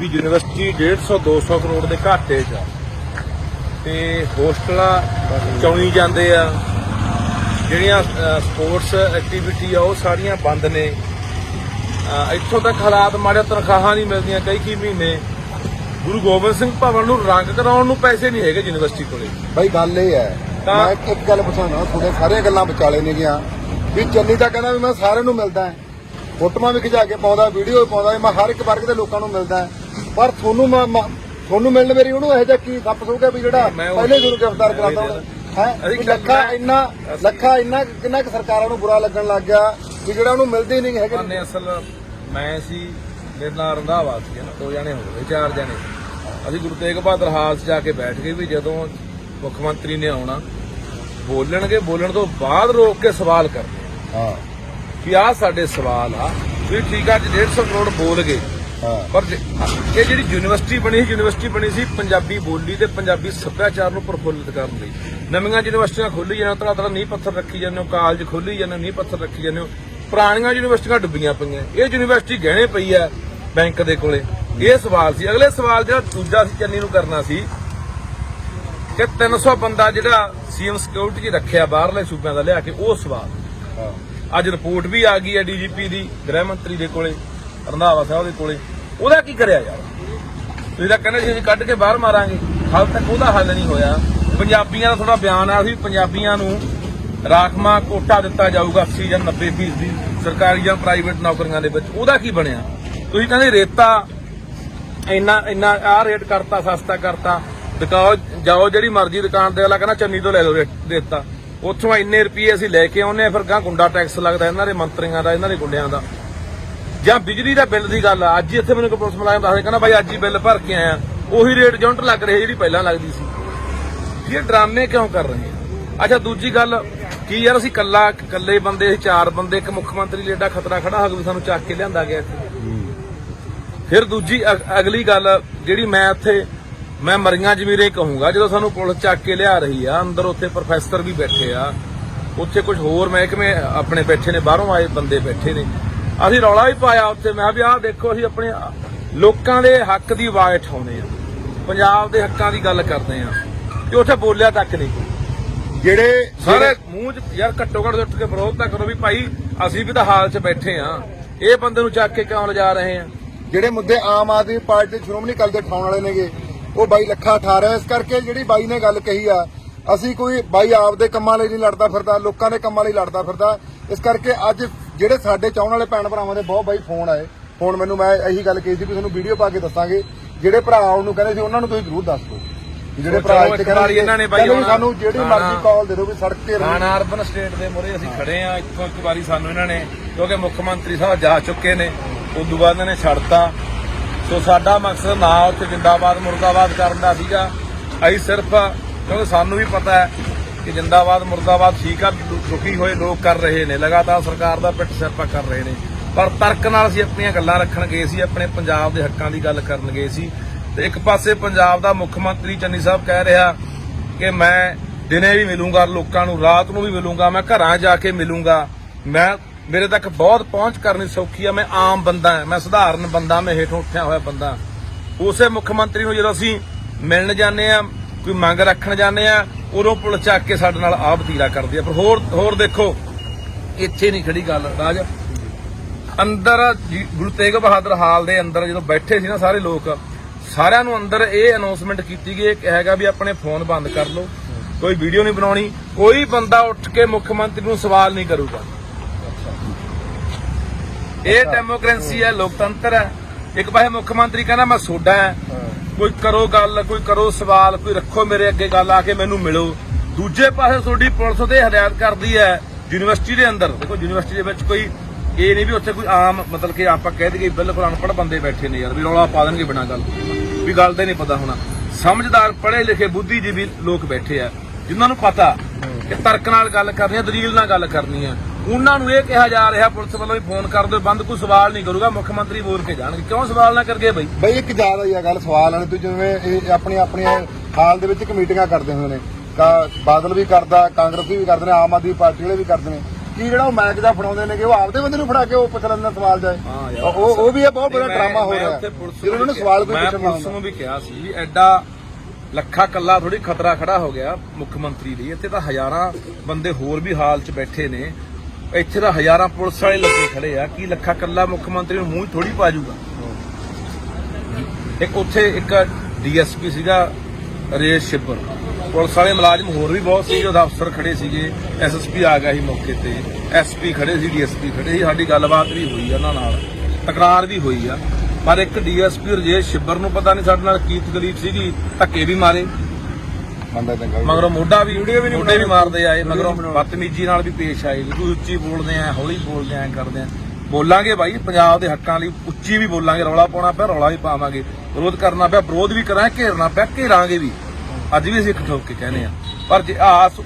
ਯੂਨੀਵਰਸਿਟੀ 150-200 ਕਰੋੜ ਦੇ ਘਾਟੇ 'ਚ ਆ ਤੇ ਹੋਸਟਲਾਂ ਚੌਣੀ ਜਾਂਦੇ ਆ, ਜਿਹੜੀਆਂ ਸਪੋਰਟਸ ਐਕਟੀਵਿਟੀ ਆ ਉਹ ਸਾਰੀਆਂ ਬੰਦ ਨੇ। ਇੱਥੋਂ ਤੱਕ ਹਾਲਾਤ ਮਾੜੇ, ਤਨਖਾਹਾਂ ਨਹੀਂ ਮਿਲਦੀਆਂ ਕਈ ਮਹੀਨੇ। ਗੁਰੂ ਗੋਬਿੰਦ ਸਿੰਘ ਭਵਨ ਨੂੰ ਰੰਗ ਕਰਾਉਣ ਨੂੰ ਪੈਸੇ ਨਹੀਂ ਹੈਗੇ ਯੂਨੀਵਰਸਿਟੀ ਕੋਲੇ। ਬਾਈ ਗੱਲ ਇਹ ਹੈ, ਮੈਂ ਇੱਕ ਗੱਲ ਪੁੱਛਾਂ, ਤੁਹਾਡੇ ਸਾਰੀਆਂ ਗੱਲਾਂ ਵਿਚਾਲੇ ਨੇ ਗਿਆ ਵੀ ਚੰਨੀ ਤਾਂ ਕਹਿੰਦਾ ਵੀ ਮੈਂ ਸਾਰਿਆਂ ਨੂੰ ਮਿਲਦਾ, ਫੋਟੋਆਂ ਵੀ ਖਿਚਾ ਕੇ ਪਾਉਂਦਾ, ਵੀਡੀਓ ਪਾਉਂਦਾ, ਮੈਂ ਹਰ ਇੱਕ ਵਰਗ ਦੇ ਲੋਕਾਂ ਨੂੰ ਮਿਲਦਾ, ਪਰ ਤੁਹਾਨੂੰ ਮਿਲਣ ਮੇਰੀ ਉਹਨੂੰ ਇਹੋ ਜਿਹਾ ਕੀ ਸੱਪ ਸੂਗਾ ਵੀ ਜਿਹੜਾ ਪਹਿਲੇ ਨੂੰ ਗ੍ਰਿਫਤਾਰ ਕਰਾਤਾ ਹੈ। ਲੱਖਾ ਕਿੰਨਾ ਕੁ ਸਰਕਾਰਾਂ ਨੂੰ ਬੁਰਾ ਲੱਗਣ ਲੱਗ ਗਿਆ ਵੀ ਜਿਹੜਾ ਉਹਨੂੰ ਮਿਲਦੇ ਹੀ ਨਹੀਂ ਹੈਗੇ। ਅਸਲ ਮੈਂ ਸੀ, ਮੇਰੇ ਨਾਲ ਰੰਧਾਵਾ ਸੀ ਨਾ, 2 ਜਣੇ ਹੋ ਗਏ 4 ਜਣੇ। ਅਸੀਂ ਗੁਰੂ ਤੇਗ ਬਹਾਦਰ ਹਾਲ 'ਚ ਜਾ ਕੇ ਬੈਠ ਗਏ ਵੀ ਜਦੋਂ ਮੁੱਖ ਮੰਤਰੀ ਨੇ ਆਉਣਾ ਬੋਲਣਗੇ, ਬੋਲਣ ਤੋਂ ਬਾਅਦ ਰੋਕ ਕੇ ਸਵਾਲ ਕਰਨੇ ਕਿ ਆਹ ਸਾਡੇ ਸਵਾਲ ਆ ਵੀ ਠੀਕ ਆ। 150 ਕਰੋੜ ਬੋਲ ਗਏ, ਪਰ ਇਹ ਜਿਹੜੀ ਯੂਨੀਵਰਸਿਟੀ ਬਣੀ ਸੀ ਪੰਜਾਬੀ ਬੋਲੀ ਤੇ ਪੰਜਾਬੀ ਸੱਭਿਆਚਾਰ ਨੂੰ ਪ੍ਰਫੁੱਲਿਤ ਕਰਨ ਲਈ। ਨਵੀਆਂ ਯੂਨੀਵਰਸਿਟੀਆਂ ਖੋਲੀ ਜਾਂਦੇ, ਤਰ੍ਹਾਂ ਨੀਂਹ ਪੱਥਰ ਰੱਖੀ ਜਾਂਦੇ ਹੋ, ਕਾਲਜ ਖੋਲੀ ਜਾਂਦੇ, ਨੀਂਹ ਪੱਥਰ ਰੱਖੀ ਜਾਂਦੇ ਹੋ। ਪੁਰਾਣੀਆਂ ਯੂਨੀਵਰਸਿਟੀਆਂ ਡੁੱਬੀਆਂ ਪਈਆਂ, ਇਹ ਯੂਨੀਵਰਸਿਟੀ ਗਹਿਣੇ ਪਈ ਆ ਬੈਂਕ ਦੇ ਕੋਲੇ। ਇਹ ਸਵਾਲ ਸੀ। ਅਗਲੇ ਸਵਾਲ ਜਿਹੜਾ ਦੂਜਾ ਸੀ ਚੰਨੀ ਨੂੰ ਕਰਨਾ ਸੀ ਕਿ 300 ਬੰਦਾ ਜਿਹੜਾ ਸੀਐਮ ਸਿਕਿਉਰਿਟੀ 'ਚ ਰੱਖਿਆ ਬਾਹਰਲੇ ਸੂਬਿਆਂ ਦਾ ਲਿਆ ਕੇ, ਉਹ ਸਵਾਲ ਅੱਜ ਰਿਪੋਰਟ ਵੀ ਆ ਗਈ ਹੈ DGP ਦੀ, ਗ੍ਰਹਿ ਮੰਤਰੀ ਦੇ ਕੋਲੇ, ਰੰਧਾਵਾ ਸਾਹਿਬ ਦੇ ਕੋਲੇ। ਉਹਦਾ ਕੀ ਕਰਿਆ ਯਾਰ? ਤੁਸੀਂ ਤਾਂ ਕਹਿੰਦੇ ਸੀ ਅਸੀਂ ਕੱਢ ਕੇ ਬਾਹਰ ਮਾਰਾਂਗੇ, ਹਾਲ ਤੱਕ ਉਹਦਾ ਹੱਲ ਨਹੀਂ ਹੋਇਆ। ਪੰਜਾਬੀਆਂ ਦਾ ਥੋੜਾ ਬਿਆਨ ਆ ਸੀ, ਪੰਜਾਬੀਆਂ ਨੂੰ ਰਾਖਵਾਂ ਕੋਟਾ ਦਿੱਤਾ ਜਾਊਗਾ 80 ਜਾਂ 90% ਦੀ ਸਰਕਾਰੀ ਜਾਂ ਪ੍ਰਾਈਵੇਟ ਨੌਕਰੀਆਂ ਦੇ ਵਿੱਚ। ਉਹਦਾ ਕੀ ਬਣਿਆ? ਤੁਸੀਂ ਕਹਿੰਦੇ ਰੇਤਾ ਇੰਨਾ ਆਹ ਰੇਟ ਕਰਤਾ, ਸਸਤਾ ਕਰਤਾ, ਦੁਕਾਨ ਜਾਓ ਜਿਹੜੀ ਮਰਜ਼ੀ ਦੁਕਾਨ ਤੇ, ਅਗਲਾ ਕਹਿੰਦਾ ਚੰਨੀ ਤੋਂ ਲੈ ਲਓ ਰੇਤਾ, ਉੱਥੋਂ ਇੰਨੇ ਰੁਪਏ ਅਸੀਂ ਲੈ ਕੇ ਆਉਂਦੇ ਆ, ਫਿਰ ਗਾਂ ਗੁੰਡਾ ਟੈਕਸ ਲੱਗਦਾ ਇਹਨਾਂ ਦੇ ਮੰਤਰੀਆਂ ਦਾ, ਇਹਨਾਂ ਦੇ ਗੁੰਡਿਆਂ ਦਾ। ਜਾਂ ਬਿਜਲੀ ਦਾ ਬਿੱਲ ਦੀ ਗੱਲ ਆ, ਅੱਜ ਹੀ ਇੱਥੇ ਮੈਨੂੰ ਕੋਈ ਪੁਲਿਸ ਮੁਲਾਜ਼ਮ ਦੱਸਦੇ, ਕਹਿੰਦਾ ਬਾਈ ਅੱਜ ਹੀ ਬਿੱਲ ਭਰ ਕੇ ਆਇਆ, ਉਹੀ ਰੇਟ ਯੂਨਿਟ ਲੱਗ ਰਹੀ ਜਿਹੜੀ ਪਹਿਲਾਂ ਲੱਗਦੀ ਸੀ। ਇਹ ਡਰਾਮੇ ਕਿਉਂ ਕਰ ਰਹੇ ਆ? ਅੱਛਾ ਦੂਜੀ ਗੱਲ ਕੀ ਯਾਰ, ਅਸੀਂ ਇਕੱਲੇ ਬੰਦੇ, ਅਸੀਂ 4 ਬੰਦੇ, ਇੱਕ ਮੁੱਖ ਮੰਤਰੀ ਲਈ ਏਡਾ ਖਤਰਾ ਖੜਾ ਹੋ ਗਿਆ ਵੀ ਸਾਨੂੰ ਚੱਕ ਕੇ ਲਿਆਂਦਾ ਗਿਆ ਇੱਥੇ। ਫਿਰ ਦੂਜੀ ਅਗਲੀ ਗੱਲ ਜਿਹੜੀ ਮੈਂ ਮਰੀਆਂ ਜ਼ਮੀਰੇ ਕਹੂੰਗਾ, ਜਦੋਂ ਸਾਨੂੰ ਪੁਲਿਸ ਚੱਕ ਕੇ ਲਿਆ ਰਹੀ ਆ, ਅੰਦਰ ਉੱਥੇ ਪ੍ਰੋਫੈਸਰ ਵੀ ਬੈਠੇ ਆ, ਉੱਥੇ ਕੁਝ ਹੋਰ ਮਹਿਕਮੇ ਆਪਣੇ ਬੈਠੇ ਨੇ, ਬਾਹਰੋਂ ਆਏ ਬੰਦੇ ਬੈਠੇ ਨੇ। ਅਸੀਂ ਰੌਲਾ ਵੀ ਪਾਇਆ ਉੱਥੇ, ਮੈਂ ਵੀ ਆਹ ਦੇਖੋ ਅਸੀਂ ਆਪਣੇ ਲੋਕਾਂ ਦੇ ਹੱਕ ਦੀ ਆਵਾਜ਼ ਉਠਾਉਂਦੇ ਆ, ਪੰਜਾਬ ਦੇ ਹੱਕਾਂ ਦੀ ਗੱਲ ਕਰਦੇ ਆ, ਤੇ ਉੱਥੇ ਬੋਲਿਆ ਤੱਕ ਨਹੀਂ ਕੋਈ। ਜਿਹੜੇ ਸਾਰੇ ਮੂੰਹ 'ਚ ਯਾਰ ਘੱਟੋ ਘੱਟ ਉੱਠ ਕੇ ਵਿਰੋਧ ਤਾਂ ਕਰੋ ਵੀ ਭਾਈ ਅਸੀਂ ਵੀ ਤਾਂ ਹਾਲ 'ਚ ਬੈਠੇ ਆ, ਇਹ ਬੰਦੇ ਨੂੰ ਚੱਕ ਕੇ ਕਿਉਂ ਲਿਜਾ ਰਹੇ ਆ? ਜਿਹੜੇ ਮੁੱਦੇ ਆਮ ਆਦਮੀ ਪਾਰਟੀ ਦੇ ਸ਼੍ਰੋਮਣੀ ਅਕਾਲੀ ਦਲ ਉਠਾਉਣ ਵਾਲੇ ਨੇਗੇ, ਉਹ ਬਾਈ ਲੱਖਾ ਠਾ ਰਿਹਾ। ਇਸ ਕਰਕੇ ਜਿਹੜੀ ਬਾਈ ਨੇ ਗੱਲ ਕਹੀ ਆ, ਅਸੀਂ ਕੋਈ ਬਾਈ ਆਪਦੇ ਕੰਮਾਂ ਲਈ ਨਹੀਂ ਲੜਦਾ ਫਿਰਦਾ, ਲੋਕਾਂ ਦੇ ਕੰਮਾਂ ਲਈ ਲੜਦਾ ਫਿਰਦਾ। ਇਸ ਕਰਕੇ ਅੱਜ ਜਿਹੜੇ ਸਾਡੇ ਚਾਹਣ ਵਾਲੇ ਭੈਣ ਭਰਾਵਾਂ ਦੇ ਬਹੁਤ ਬਾਈ ਫੋਨ ਆਏ, ਫੋਨ ਮੈਨੂੰ ਮੈਂ ਇਹੀ ਗੱਲ ਕਹੀ ਸੀ ਵੀ ਤੁਹਾਨੂੰ ਵੀਡੀਓ ਪਾ ਕੇ ਦੱਸਾਂਗੇ। ਜਿਹੜੇ ਭਰਾ ਉਹਨੂੰ ਕਹਿੰਦੇ ਸੀ ਉਹਨਾਂ ਨੂੰ ਤੁਸੀਂ ਜ਼ਰੂਰ ਦੱਸ ਦਿਓ, ਜਿਹੜੇ ਭਰਾ ਇੱਥੇ ਕਹਿੰਦੇ ਇਹਨਾਂ ਨੇ ਬਾਈ ਸਾਨੂੰ ਜਿਹੜੀ ਮਰਜ਼ੀ ਕਾਲ ਦੇ ਦਿਓ ਵੀ ਸੜਕ ਤੇ ਥਾਣਾ ਅਰਬਨ ਸਟੇਟ ਦੇ ਮੂਹਰੇ ਅਸੀਂ ਖੜੇ ਆ। ਇੱਥੋਂ ਇੱਕ ਵਾਰੀ ਸਾਨੂੰ ਇਹਨਾਂ ਨੇ, ਕਿਉਂਕਿ ਮੁੱਖ ਮੰਤਰੀ ਸਾਹਿਬ ਜਾ ਚੁੱਕੇ ਨੇ, ਉਦੋਂ ਬਾਅਦ ਇਹਨਾਂ ਨੇ ਛੱਡਤਾ। ਸੋ ਸਾਡਾ ਮਕਸਦ ਨਾ ਉੱਥੇ ਜਿੰਦਾਬਾਦ ਮੁਰਦਾਬਾਦ ਕਰਨ ਦਾ ਸੀਗਾ। ਅਸੀਂ ਸਿਰਫ, ਕਿਉਂਕਿ ਸਾਨੂੰ ਵੀ ਪਤਾ ਹੈ ਕਿ ਜਿੰਦਾਬਾਦ ਮੁਰਦਾਬਾਦ ਠੀਕ ਆ, ਦੁਖੀ ਹੋਏ ਲੋਕ ਕਰ ਰਹੇ ਨੇ, ਲਗਾਤਾਰ ਸਰਕਾਰ ਦਾ ਪਿੱਠ ਸਿਰਪਾ ਕਰ ਰਹੇ ਨੇ, ਪਰ ਤਰਕ ਨਾਲ ਅਸੀਂ ਆਪਣੀਆਂ ਗੱਲਾਂ ਰੱਖਣ ਗਏ ਸੀ, ਆਪਣੇ ਪੰਜਾਬ ਦੇ ਹੱਕਾਂ ਦੀ ਗੱਲ ਕਰਨ ਗਏ ਸੀ। ਤੇ ਇੱਕ ਪਾਸੇ ਪੰਜਾਬ ਦਾ ਮੁੱਖ ਮੰਤਰੀ ਚੰਨੀ ਸਾਹਿਬ ਕਹਿ ਰਿਹਾ ਕਿ ਮੈਂ ਦਿਨੇ ਵੀ ਮਿਲੂੰਗਾ ਲੋਕਾਂ ਨੂੰ, ਰਾਤ ਨੂੰ ਵੀ ਮਿਲੂੰਗਾ, ਮੈਂ ਘਰਾਂ ਜਾ ਕੇ ਮਿਲੂੰਗਾ, ਮੇਰੇ ਤੱਕ ਬਹੁਤ ਪਹੁੰਚ ਕਰਨੀ ਸੌਖੀ ਆ, ਮੈਂ ਆਮ ਬੰਦਾ, ਮੈਂ ਸਧਾਰਨ ਬੰਦਾ, ਮੈਂ ਹੇਠੋਂ ਉੱਠਿਆ ਹੋਇਆ ਬੰਦਾ। ਉਸੇ ਮੁੱਖ ਮੰਤਰੀ ਨੂੰ ਜਦੋਂ ਅਸੀਂ ਮਿਲਣ ਜਾਂਦੇ ਆ, ਕੋਈ ਮੰਗ ਰੱਖਣ ਜਾਂਦੇ ਆ, ਉਦੋਂ ਪੁਲ ਚੱਕ ਕੇ ਸਾਡੇ ਨਾਲ ਆਹ ਵਤੀਰਾ ਕਰਦੇ ਆ। ਪਰ ਹੋਰ ਦੇਖੋ, ਇੱਥੇ ਨਹੀਂ ਖੜੀ ਗੱਲ ਰਾਜ, ਅੰਦਰ ਗੁਰੂ ਤੇਗ ਬਹਾਦਰ ਹਾਲ ਦੇ ਅੰਦਰ ਜਦੋਂ ਬੈਠੇ ਸੀ ਨਾ ਸਾਰੇ ਲੋਕ, ਸਾਰਿਆਂ ਨੂੰ ਅੰਦਰ ਇਹ ਅਨਾਉਂਸਮੈਂਟ ਕੀਤੀ ਗਈ ਕਿ ਹੈਗਾ ਵੀ ਆਪਣੇ ਫੋਨ ਬੰਦ ਕਰ ਲਓ, ਕੋਈ ਵੀਡੀਓ ਨਹੀਂ ਬਣਾਉਣੀ, ਕੋਈ ਬੰਦਾ ਉੱਠ ਕੇ ਮੁੱਖ ਮੰਤਰੀ ਨੂੰ ਸਵਾਲ ਨਹੀਂ ਕਰੂਗਾ। ਇਹ ਡੈਮੋਕ੍ਰੇਸੀ ਹੈ, ਲੋਕਤੰਤਰ ਹੈ। ਇੱਕ ਪਾਸੇ ਮੁੱਖ ਮੰਤਰੀ ਕਹਿੰਦਾ ਮੈਂ ਸੋਡਾ ਹੈ, ਕੋਈ ਕਰੋ ਗੱਲ, ਕੋਈ ਕਰੋ ਸਵਾਲ, ਕੋਈ ਰੱਖੋ ਮੇਰੇ ਅੱਗੇ ਗੱਲ, ਆ ਕੇ ਮੈਨੂੰ ਮਿਲੋ। ਦੂਜੇ ਪਾਸੇ ਤੁਹਾਡੀ ਪੁਲਿਸ ਤੇ ਹਦਾਇਤ ਕਰਦੀ ਹੈ ਯੂਨੀਵਰਸਿਟੀ ਦੇ ਅੰਦਰ। ਦੇਖੋ ਯੂਨੀਵਰਸਿਟੀ ਦੇ ਵਿੱਚ ਕੋਈ ਇਹ ਨਹੀਂ ਵੀ ਉੱਥੇ ਕੋਈ ਆਮ, ਮਤਲਬ ਕਿ ਆਪਾਂ ਕਹਿ ਦਈਏ ਬਿਲਕੁਲ ਅਨਪੜ੍ਹ ਬੰਦੇ ਬੈਠੇ ਨੇ ਯਾਰ, ਵੀ ਰੌਲਾ ਪਾ ਦੇਣਗੇ ਬਿਨਾਂ ਗੱਲ, ਵੀ ਗੱਲ ਦਾ ਨਹੀਂ ਪਤਾ ਹੋਣਾ। ਸਮਝਦਾਰ ਪੜ੍ਹੇ ਲਿਖੇ ਬੁੱਧੀਜੀਵੀ ਲੋਕ ਬੈਠੇ ਆ, ਜਿਨ੍ਹਾਂ ਨੂੰ ਪਤਾ ਕਿ ਤਰਕ ਨਾਲ ਗੱਲ ਕਰਨੀ ਹੈ, ਦਲੀਲ ਨਾਲ ਗੱਲ ਕਰਨੀ ਹੈ। ਉਹਨਾਂ ਨੂੰ ਇਹ ਕਿਹਾ ਜਾ ਰਿਹਾ ਪੁਲਿਸ ਵੱਲੋਂ ਵੀ ਫੋਨ ਕਰ ਦਿਓ ਬੰਦ, ਕੋਈ ਸਵਾਲ ਨਹੀਂ ਕਰੂਗਾ, ਮੁੱਖ ਮੰਤਰੀ ਬੋਲ ਕੇ ਜਾਣਗੇ। ਕਿਉਂ ਸਵਾਲ ਨਾ ਕਰਗੇ ਬਈ? ਬਈ ਇੱਕ ਜ਼ਿਆਦਾ ਹੀ ਆ ਗੱਲ ਸਵਾਲ ਵਾਲੀ। ਤੂੰ ਜਿਵੇਂ ਇਹ ਆਪਣੀ ਹਾਲ ਦੇ ਵਿੱਚ ਕਮੇਟੀਆਂ ਕਰਦੇ ਹੁੰਦੇ ਨੇ, ਬਾਦਲ ਵੀ ਕਰਦਾ, ਕਾਂਗਰਸੀ ਵੀ ਕਰਦੇ ਨੇ, ਆਮ ਆਦਮੀ ਪਾਰਟੀ ਵਾਲੇ ਵੀ ਕਰਦੇ ਨੇ, ਕੀ ਜਿਹੜਾ ਉਹ ਮੈਚ ਦਾ ਫੜਾਉਂਦੇ ਨੇ ਕਿ ਉਹ ਆਪਦੇ ਬੰਦੇ ਨੂੰ ਫੜਾ ਕੇ ਉਹ ਪੁੱਛ ਲੈਂਦਾ ਸਵਾਲ ਜਾਏ, ਉਹ ਵੀ ਇਹ ਬਹੁਤ ਬੜਾ ਡਰਾਮਾ ਹੋ ਰਿਹਾ। ਜਦੋਂ ਉਹਨਾਂ ਨੂੰ ਸਵਾਲ ਕੋਈ ਪੁੱਛਣਾ, ਪੁਲਿਸ ਨੂੰ ਵੀ ਕਿਹਾ ਸੀ ਵੀ ਐਡਾ ਲੱਖਾ ਕੱਲਾ ਥੋੜੀ ਖਤਰਾ ਖੜਾ ਹੋ ਗਿਆ ਮੁੱਖ ਮੰਤਰੀ ਲਈ। ਇੱਥੇ ਤਾਂ ਹਜ਼ਾਰਾਂ ਬੰਦੇ ਹੋਰ ਵੀ ਹਾਲ 'ਚ ਬੈਠੇ ਨੇ, ਇੱਥੇ ਤਾਂ ਹਜ਼ਾਰਾਂ ਪੁਲਿਸ ਵਾਲੇ ਲੱਗੇ ਖੜੇ ਆ, ਕੀ ਲੱਖਾ ਕੱਲਾ ਮੁੱਖ ਮੰਤਰੀ ਨੂੰ ਮੂੰਹ ਥੋੜੀ ਪਾ ਜੂਗਾ। ਇੱਕ ਉੱਥੇ ਇੱਕ ਡੀਐਸਪੀ ਸੀਗਾ ਰੇਸ਼ ਸ਼ਿੱਬਰ, ਪੁਲਿਸ ਵਾਲੇ ਮੁਲਾਜ਼ਮ ਹੋਰ ਵੀ ਬਹੁਤ ਸੀਗੇ, ਉਹਦਾ ਅਫਸਰ ਖੜੇ ਸੀਗੇ, ਐਸਐਸਪੀ ਆ ਗਿਆ ਸੀ ਮੌਕੇ ਤੇ, ਐਸਪੀ ਖੜੇ ਸੀ, ਡੀਐਸਪੀ ਖੜੇ ਸੀ। ਸਾਡੀ ਗੱਲਬਾਤ ਵੀ ਹੋਈ ਆ ਉਹਨਾਂ ਨਾਲ, ਤਕਰਾਰ ਵੀ ਹੋਈ ਆ, ਪਰ ਇੱਕ ਡੀਐਸਪੀ ਰਜੇਸ਼ ਸ਼ਿੱਬਰ ਨੂੰ ਪਤਾ ਨਹੀਂ ਸਾਡੇ ਨਾਲ ਕੀ ਤਕਲੀਫ ਸੀਗੀ, ਧੱਕੇ ਵੀ ਮਾਰੇ, ਮਗਰੋਂ ਮੋਢਾ ਵੀ ਮਾਰਦੇ ਆਏ, ਮਗਰੋਂ ਬਦਤਮੀਜੀ ਨਾਲ ਵੀ ਪੇਸ਼ ਆਏ, ਕੋਈ ਉੱਚੀ ਬੋਲਦੇ ਆ, ਹੌਲੀ ਬੋਲਦੇ ਆ, ਕਰਦੇ ਆ। ਬੋਲਾਂਗੇ ਬਾਈ ਪੰਜਾਬ ਦੇ ਹੱਕਾਂ ਲਈ, ਉੱਚੀ ਵੀ ਬੋਲਾਂਗੇ, ਰੌਲਾ ਪਾਉਣਾ ਪਿਆ ਰੌਲਾ ਵੀ ਪਾਵਾਂਗੇ, ਵਿਰੋਧ ਕਰਨਾ ਪਿਆ ਵਿਰੋਧ ਵੀ ਕਰਾਂਗੇ, ਘੇਰਨਾ ਪਿਆ ਘੇਰਾਂਗੇ ਵੀ। ਅੱਜ ਵੀ ਅਸੀਂ ਇੱਕ ਠੋਕ ਕੇ ਕਹਿੰਦੇ ਆ, ਪਰ ਜੇ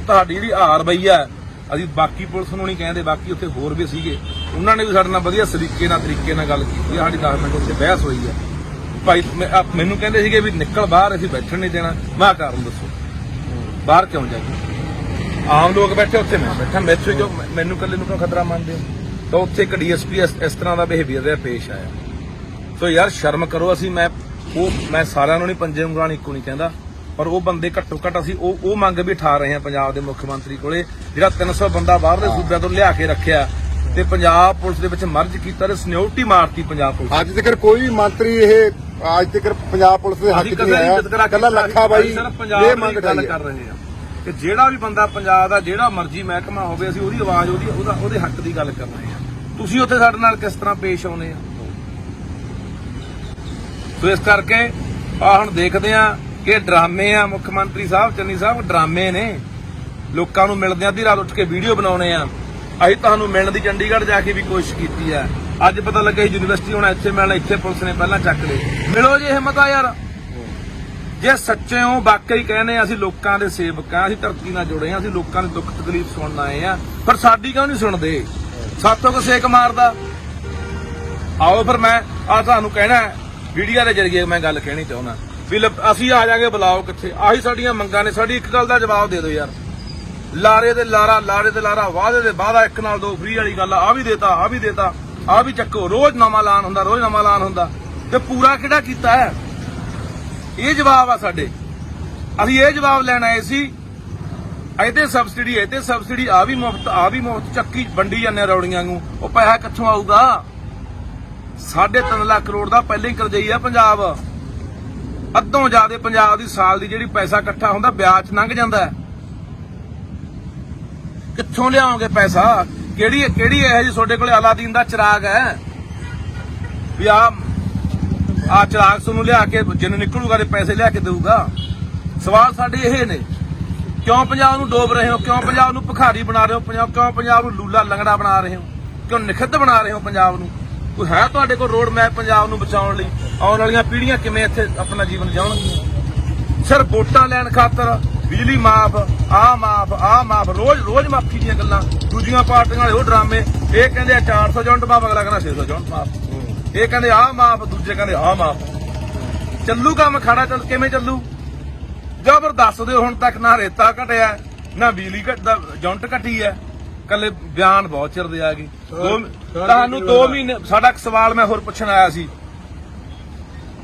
ਤੁਹਾਡੀ ਜਿਹੜੀ ਹਾਰ ਬਈ ਆ, ਅਸੀਂ ਬਾਕੀ ਪੁਲਿਸ ਨੂੰ ਨਹੀਂ ਕਹਿੰਦੇ, ਬਾਕੀ ਉੱਥੇ ਹੋਰ ਵੀ ਸੀਗੇ, ਉਹਨਾਂ ਨੇ ਵੀ ਸਾਡੇ ਨਾਲ ਵਧੀਆ ਤਰੀਕੇ ਨਾਲ ਗੱਲ ਕੀਤੀ। ਸਾਡੀ 10 ਮਿੰਟ ਉੱਥੇ ਬਹਿਸ ਹੋਈ ਆ। ਭਾਈ ਮੈਨੂੰ ਕਹਿੰਦੇ ਸੀਗੇ ਵੀ ਨਿਕਲ ਬਾਹਰ, ਅਸੀਂ ਬੈਠਣ ਨਹੀਂ ਦੇਣਾ। ਮੈਂ ਕਾਰਨ ਦੱਸੋ ਬਾਹਰ ਕਿਉਂ ਜਾਈਏ? ਆਮ ਲੋਕ ਬੈਠੇ, ਉੱਥੇ ਮੈਂ ਬੈਠਾ, ਮੈਥੋਂ ਜੋ ਮੈਨੂੰ ਇਕੱਲੇ ਨੂੰ ਕਿਉਂ ਖਤਰਾ ਮੰਨਦੇ ਹੋ? ਤਾਂ ਉੱਥੇ ਇੱਕ ਡੀਐਸਪੀ ਇਸ ਤਰ੍ਹਾਂ ਦਾ ਬਿਹੇਵੀਅਰ ਰਿਹਾ ਪੇਸ਼ ਆਇਆ। ਸੋ ਯਾਰ ਸ਼ਰਮ ਕਰੋ। ਅਸੀਂ ਮੈਂ ਸਾਰਿਆਂ ਨੂੰ ਨਹੀਂ ਪੰਜੇ ਉਂਗਲਾਂ ਇੱਕੋ ਨਹੀਂ ਕਹਿੰਦਾ, ਪਰ ਉਹ ਬੰਦੇ ਘੱਟੋ ਘੱਟ ਅਸੀਂ ਉਹ ਮੰਗ ਵੀ ਠਾ ਰਹੇ ਹਾਂ ਪੰਜਾਬ ਦੇ ਮੁੱਖ ਮੰਤਰੀ ਕੋਲੇ, ਜਿਹੜਾ 300 ਬੰਦਾ ਬਾਹਰਲੇ ਸੂਬਿਆਂ ਤੋਂ ਲਿਆ ਕੇ ਰੱਖਿਆ ਤੇ ਪੰਜਾਬ ਪੁਲਿਸ ਦੇ ਵਿੱਚ ਮਰਜ ਕੀਤਾ ਤੇ ਸਿਕਿਉਰਿਟੀ ਮਾਰਤੀ ਪੰਜਾਬ ਪੁਲਿਸ। ਅੱਜ ਤੱਕ ਕੋਈ ਮੰਤਰੀ ਇਹ ਅੱਜ ਤੱਕ ਪੰਜਾਬ ਪੁਲਿਸ ਦੇ ਹੱਕ 'ਚ ਨਹੀਂ ਆਇਆ, ਕੱਲਾ ਲੱਖਾ ਬਾਈ ਇਹ ਮੰਗ ਗੱਲ ਕਰ ਰਹੇ ਆ ਕਿ ਜਿਹੜਾ ਵੀ ਬੰਦਾ ਪੰਜਾਬ ਦਾ ਜਿਹੜਾ ਮਰਜ਼ੀ ਮਹਿਕਮਾ ਹੋਵੇ, ਅਸੀਂ ਉਹਦੀ ਆਵਾਜ਼ ਉਹਦੇ ਹੱਕ ਦੀ ਗੱਲ ਕਰ ਰਹੇ ਆ। ਤੁਸੀਂ ਉੱਥੇ ਸਾਡੇ ਨਾਲ ਕਿਸ ਤਰ੍ਹਾਂ ਪੇਸ਼ ਆਉਂਦੇ ਆ? ਸੋ ਇਸ ਕਰਕੇ ਹੁਣ ਦੇਖਦੇ ਆ ਕਿ ਡਰਾਮੇ ਆ ਮੁੱਖ ਮੰਤਰੀ ਸਾਹਿਬ, ਚੰਨੀ ਸਾਹਿਬ ਡਰਾਮੇ ਨੇ। ਲੋਕਾਂ ਨੂੰ ਮਿਲਦੇ ਆ, ਅੱਧੀ ਰਾਤ ਉੱਠ ਕੇ ਵੀਡੀਓ ਬਣਾਉਣੇ ਆ। ਅਸੀਂ ਤੁਹਾਨੂੰ ਮਿਲਣ ਦੀ ਚੰਡੀਗੜ੍ਹ ਜਾ ਕੇ ਵੀ ਕੋਸ਼ਿਸ਼ ਕੀਤੀ ਆ, ਅੱਜ ਪਤਾ ਲੱਗਾ ਯੂਨੀਵਰਸਿਟੀ ਹੋਣਾ, ਇੱਥੇ ਮਿਲਣਾ, ਇੱਥੇ ਪੁਲਿਸ ਨੇ ਪਹਿਲਾਂ ਚੱਕ ਲਏ। ਮਿਲੋ ਜੇ ਹਿੰਮਤ ਆ ਯਾਰ, ਜੇ ਸੱਚੇ ਹੋ ਵਾਕਈ ਕਹਿੰਦੇ ਅਸੀਂ ਲੋਕਾਂ ਦੇ ਸੇਵਕ ਆ, ਅਸੀਂ ਧਰਤੀ ਨਾਲ ਜੁੜੇ ਆ, ਅਸੀਂ ਲੋਕਾਂ ਦੇ ਦੁੱਖ ਤਕਲੀਫ ਸੁਣਨ ਆਏ ਆ, ਪਰ ਸਾਡੀ ਕਿਉਂ ਨਹੀਂ ਸੁਣਦੇ? ਸਾਥੋਂ ਕੋ ਸੇਕ ਮਾਰਦਾ। ਆਓ ਫਿਰ ਮੈਂ ਤੁਹਾਨੂੰ ਕਹਿਣਾ ਵੀਡੀਓ ਦੇ ਜਰੀਏ ਮੈਂ ਗੱਲ ਕਹਿਣੀ ਚਾਹੁੰਦਾ ਵੀ ਅਸੀਂ ਆ ਜਾਾਂਗੇ, ਬੁਲਾਓ ਕਿੱਥੇ? ਆਹੀ ਸਾਡੀਆਂ ਮੰਗਾਂ ਨੇ। ਸਾਡੀ ਇੱਕ ਗੱਲ ਦਾ ਜਵਾਬ ਦੇ ਦਿਓ ਯਾਰ। ਲਾਰੇ ਤੇ ਲਾਰਾ, ਵਾਅਦੇ ਦੇ ਵਾਅਦਾ, ਇੱਕ ਨਾਲ ਦੋ ਫ੍ਰੀ ਵਾਲੀ ਗੱਲ, ਆ ਵੀ ਦੇਤਾ, ਆ ਵੀ ਚੱਕੋ। ਰੋਜ਼ ਨਵਾਂ ਐਲਾਨ ਹੁੰਦਾ, ਤੇ ਪੂਰਾ ਕਿਹੜਾ ਕੀਤਾ ਹੈ? ਇਹ ਜਵਾਬ ਆ ਸਾਡੇ। ਅਸੀਂ ਇਹ ਜਵਾਬ ਲੈਣ ਆਏ ਸੀ। ਇਹਦੇ ਸਬਸਿਡੀ ਆ ਵੀ ਮੁਫਤ ਚੱਕੀ ਵੰਡੀ ਜਾਂਦੇ ਰੌੜੀਆਂ ਨੂੰ। ਉਹ ਪੈਸਾ ਕਿੱਥੋਂ ਆਊਗਾ? 3.5 ਲੱਖ ਕਰੋੜ ਦਾ ਪਹਿਲਾਂ ਹੀ ਕਰਜ਼ਈ ਆ ਪੰਜਾਬ। ਅੱਧੋਂ ਜ਼ਿਆਦਾ ਪੰਜਾਬ ਦੀ ਸਾਲ ਦੀ ਜਿਹੜੀ ਪੈਸਾ ਇਕੱਠਾ ਹੁੰਦਾ ਵਿਆਜ ਲੰਘ ਜਾਂਦਾ ਹੈ। ਕਿੱਥੋਂ ਲਿਆਓਗੇ ਪੈਸਾ? ਕਿਹੜੀ ਇਹ ਜੀ ਤੁਹਾਡੇ ਕੋਲੇ ਅਲਾਦੀਨ ਦਾ ਚਿਰਾਗ ਹੈ ਵੀ ਆ ਚਿਰਾਗ ਤੁਹਾਨੂੰ ਲਿਆ ਕੇ ਜਿੰਨ ਨਿਕਲੂਗਾ ਤੇ ਪੈਸੇ ਲਿਆ ਕੇ ਦੇਊਗਾ? ਸਵਾਲ ਸਾਡੇ ਇਹ ਨੇ, ਕਿਉਂ ਪੰਜਾਬ ਨੂੰ ਡੋਬ ਰਹੇ ਹੋ? ਕਿਉਂ ਪੰਜਾਬ ਨੂੰ ਭਿਖਾਰੀ ਬਣਾ ਰਹੇ ਹੋ? ਕਿਉਂ ਪੰਜਾਬ ਨੂੰ ਲੂਲਾ ਲੰਗੜਾ ਬਣਾ ਰਹੇ ਹੋ? ਕਿਉਂ ਨਿਖੱਧ ਬਣਾ ਰਹੇ ਹੋ ਪੰਜਾਬ ਨੂੰ? ਕੋਈ ਹੈ ਤੁਹਾਡੇ ਕੋਲ ਰੋਡ ਮੈਪ ਪੰਜਾਬ ਨੂੰ ਬਚਾਉਣ ਲਈ? ਆਉਣ ਵਾਲੀਆਂ ਪੀੜ੍ਹੀਆਂ ਕਿਵੇਂ ਇੱਥੇ ਆਪਣਾ ਜੀਵਨ ਜਿਉਣਗੀਆਂ? ਸਿਰਫ ਵੋਟਾਂ ਲੈਣ ਖਾਤਰ ਬਿਜਲੀ ਮਾਫ, ਆਹ ਮਾਫ, ਰੋਜ਼ ਮਾਫੀ ਦੀਆਂ ਗੱਲਾਂ। ਦੂਜੀਆਂ ਪਾਰਟੀਆਂ ਵਾਲੇ ਉਹ ਡਰਾਮੇ, ਇਹ ਕਹਿੰਦੇ 400 ਯੂਨਿਟ ਮਾਫ, ਅਗਲਾ ਕਹਿੰਦਾ 600 ਯੂਨਿਟ ਮਾਫ। ਇਹ ਕਹਿੰਦੇ ਆਹ ਮਾਫ, ਦੂਜੇ ਕਹਿੰਦੇ ਆਹ ਮਾਫ। ਚੱਲੂ ਕੰਮ ਖਾੜਾ ਚੱਲ ਕਿਵੇਂ ਚੱਲੂ? ਜਬਰ ਦੱਸ ਦਿਓ ਹੁਣ ਤੱਕ ਨਾ ਰੇਤਾ ਘਟਿਆ ਨਾ ਬਿਜਲੀ ਯੂਨਿਟ ਘਟੀ ਹੈ। ਕੱਲੇ ਬਿਆਨ ਬਹੁਤ ਚਿਰ ਦੇ ਆ ਗਏ। ਤੁਹਾਨੂੰ 2 ਮਹੀਨੇ ਸਾਡਾ ਇੱਕ ਸਵਾਲ ਮੈਂ ਹੋਰ ਪੁੱਛਣ ਆਇਆ ਸੀ।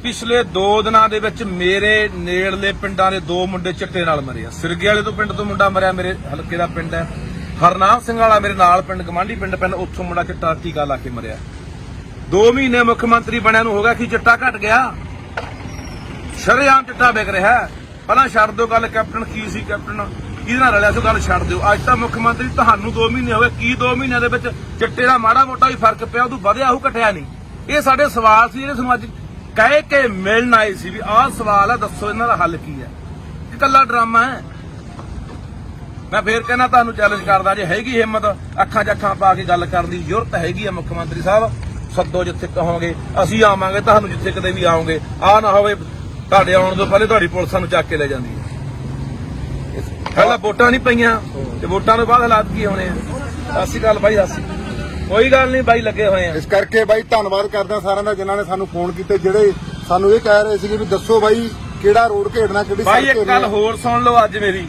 ਪਿਛਲੇ 2 ਦਿਨਾਂ ਦੇ ਵਿੱਚ ਮੇਰੇ ਨੇੜਲੇ ਪਿੰਡਾਂ ਦੇ 2 ਮੁੰਡੇ ਚਿੱਟੇ ਨਾਲ ਮਰੇ ਆ। ਸਿਰਗੇ ਵਾਲੇ ਤੋਂ ਪਿੰਡ ਤੋਂ ਮੁੰਡਾ ਮਰਿਆ, ਮੇਰੇ ਹਲਕੇ ਦਾ ਪਿੰਡ ਹੈ। ਹਰਨਾਮ ਸਿੰਘ ਵਾਲਾ ਮੇਰੇ ਨਾਲ ਪਿੰਡ ਗਵਾਂਢੀ ਪਿੰਡ ਉੱਥੋਂ ਮੁੰਡਾ ਚਿੱਟਾ ਟੀਕਾ ਲਾ ਕੇ ਮਰਿਆ। 2 ਮਹੀਨੇ ਮੁੱਖ ਮੰਤਰੀ ਬਣਿਆ ਨੂੰ ਹੋ ਗਿਆ ਕਿ ਚਿੱਟਾ ਘਟ ਗਿਆ? ਸ਼ਰੇਆਮ ਚਿੱਟਾ ਵਿਕ ਰਿਹਾ। ਪਹਿਲਾਂ ਛੱਡ ਦਿਓ ਗੱਲ ਕੈਪਟਨ ਕੀ ਸੀ, ਕੈਪਟਨ ਕਿਹਦੇ ਨਾਲ ਰਲਿਆ ਸੀ, ਗੱਲ ਛੱਡ ਦਿਓ। ਅੱਜ ਤਾਂ ਮੁੱਖ ਮੰਤਰੀ ਤੁਹਾਨੂੰ 2 ਮਹੀਨੇ ਹੋ ਗਏ, ਕੀ 2 ਮਹੀਨਿਆਂ ਦੇ ਵਿੱਚ ਚਿੱਟੇ ਦਾ ਮਾੜਾ ਮੋਟਾ ਵੀ ਫਰਕ ਪਿਆ? ਉਦੋਂ ਵਧਿਆ ਉਹ ਘਟਿਆ ਨਹੀਂ। ਇਹ ਸਾਡੇ ਸਵਾਲ ਸੀ ਜਿਹੜੇ ਸਮਾਜ ਕਹਿ ਕੇ ਮਿਲਣ ਆਏ ਸੀ ਵੀ ਆਹ ਸਵਾਲ ਹੈ, ਦੱਸੋ ਇਹਨਾਂ ਦਾ ਹੱਲ ਕੀ ਹੈ? ਕਿ ਕੱਲਾ ਡਰਾਮਾ ਹੈ? ਮੈਂ ਫੇਰ ਕਹਿੰਦਾ ਤੁਹਾਨੂੰ ਚੈਲੰਜ ਕਰਦਾ, ਜੇ ਹੈਗੀ ਹਿੰਮਤ ਅੱਖਾਂ 'ਚ ਅੱਖਾਂ ਪਾ ਕੇ ਗੱਲ ਕਰਨ ਦੀ ਜ਼ਰੂਰਤ ਹੈਗੀ ਹੈ ਮੁੱਖ ਮੰਤਰੀ ਸਾਹਿਬ, ਸੱਦੋ ਜਿੱਥੇ ਕਹੋਗੇ, ਅਸੀਂ ਆਵਾਂਗੇ ਤੁਹਾਨੂੰ ਜਿੱਥੇ ਕਦੇ ਵੀ ਆਓਗੇ। ਆਹ ਨਾ ਹੋਵੇ ਤੁਹਾਡੇ ਆਉਣ ਤੋਂ ਪਹਿਲੇ ਤੁਹਾਡੀ ਪੁਲਿਸ ਨੂੰ ਚੱਕ ਕੇ ਲੈ ਜਾਂਦੀ ਹੈ। ਪਹਿਲਾਂ ਵੋਟਾਂ ਨਹੀਂ ਪਈਆਂ ਤੇ ਵੋਟਾਂ ਤੋਂ ਬਾਅਦ ਹਾਲਾਤ ਕੀ ਹੋਣੇ ਆ? ਸਤਿ ਸ਼੍ਰੀ ਅਕਾਲ ਬਾਈ। ਕੋਈ ਗੱਲ ਨਹੀਂ ਬਾਈ, ਲੱਗੇ ਹੋਏ ਆ। ਇਸ ਕਰਕੇ ਬਾਈ ਧੰਨਵਾਦ ਕਰਦੇ ਹਾਂ ਸਾਰਿਆਂ ਦਾ ਜਿਨ੍ਹਾਂ ਨੇ ਸਾਨੂੰ ਫੋਨ ਕੀਤੇ, ਜਿਹੜੇ ਸਾਨੂੰ ਇਹ ਕਹਿ ਰਹੇ ਸੀਗੇ ਵੀ ਦੱਸੋ ਬਾਈ ਕਿਹੜਾ ਰੋਡ ਘੇੜਨਾ, ਕਿਹੜੀ ਬਾਈ ਇੱਕ ਗੱਲ ਹੋਰ ਸੁਣ ਲਓ, ਅੱਜ ਮੇਰੀ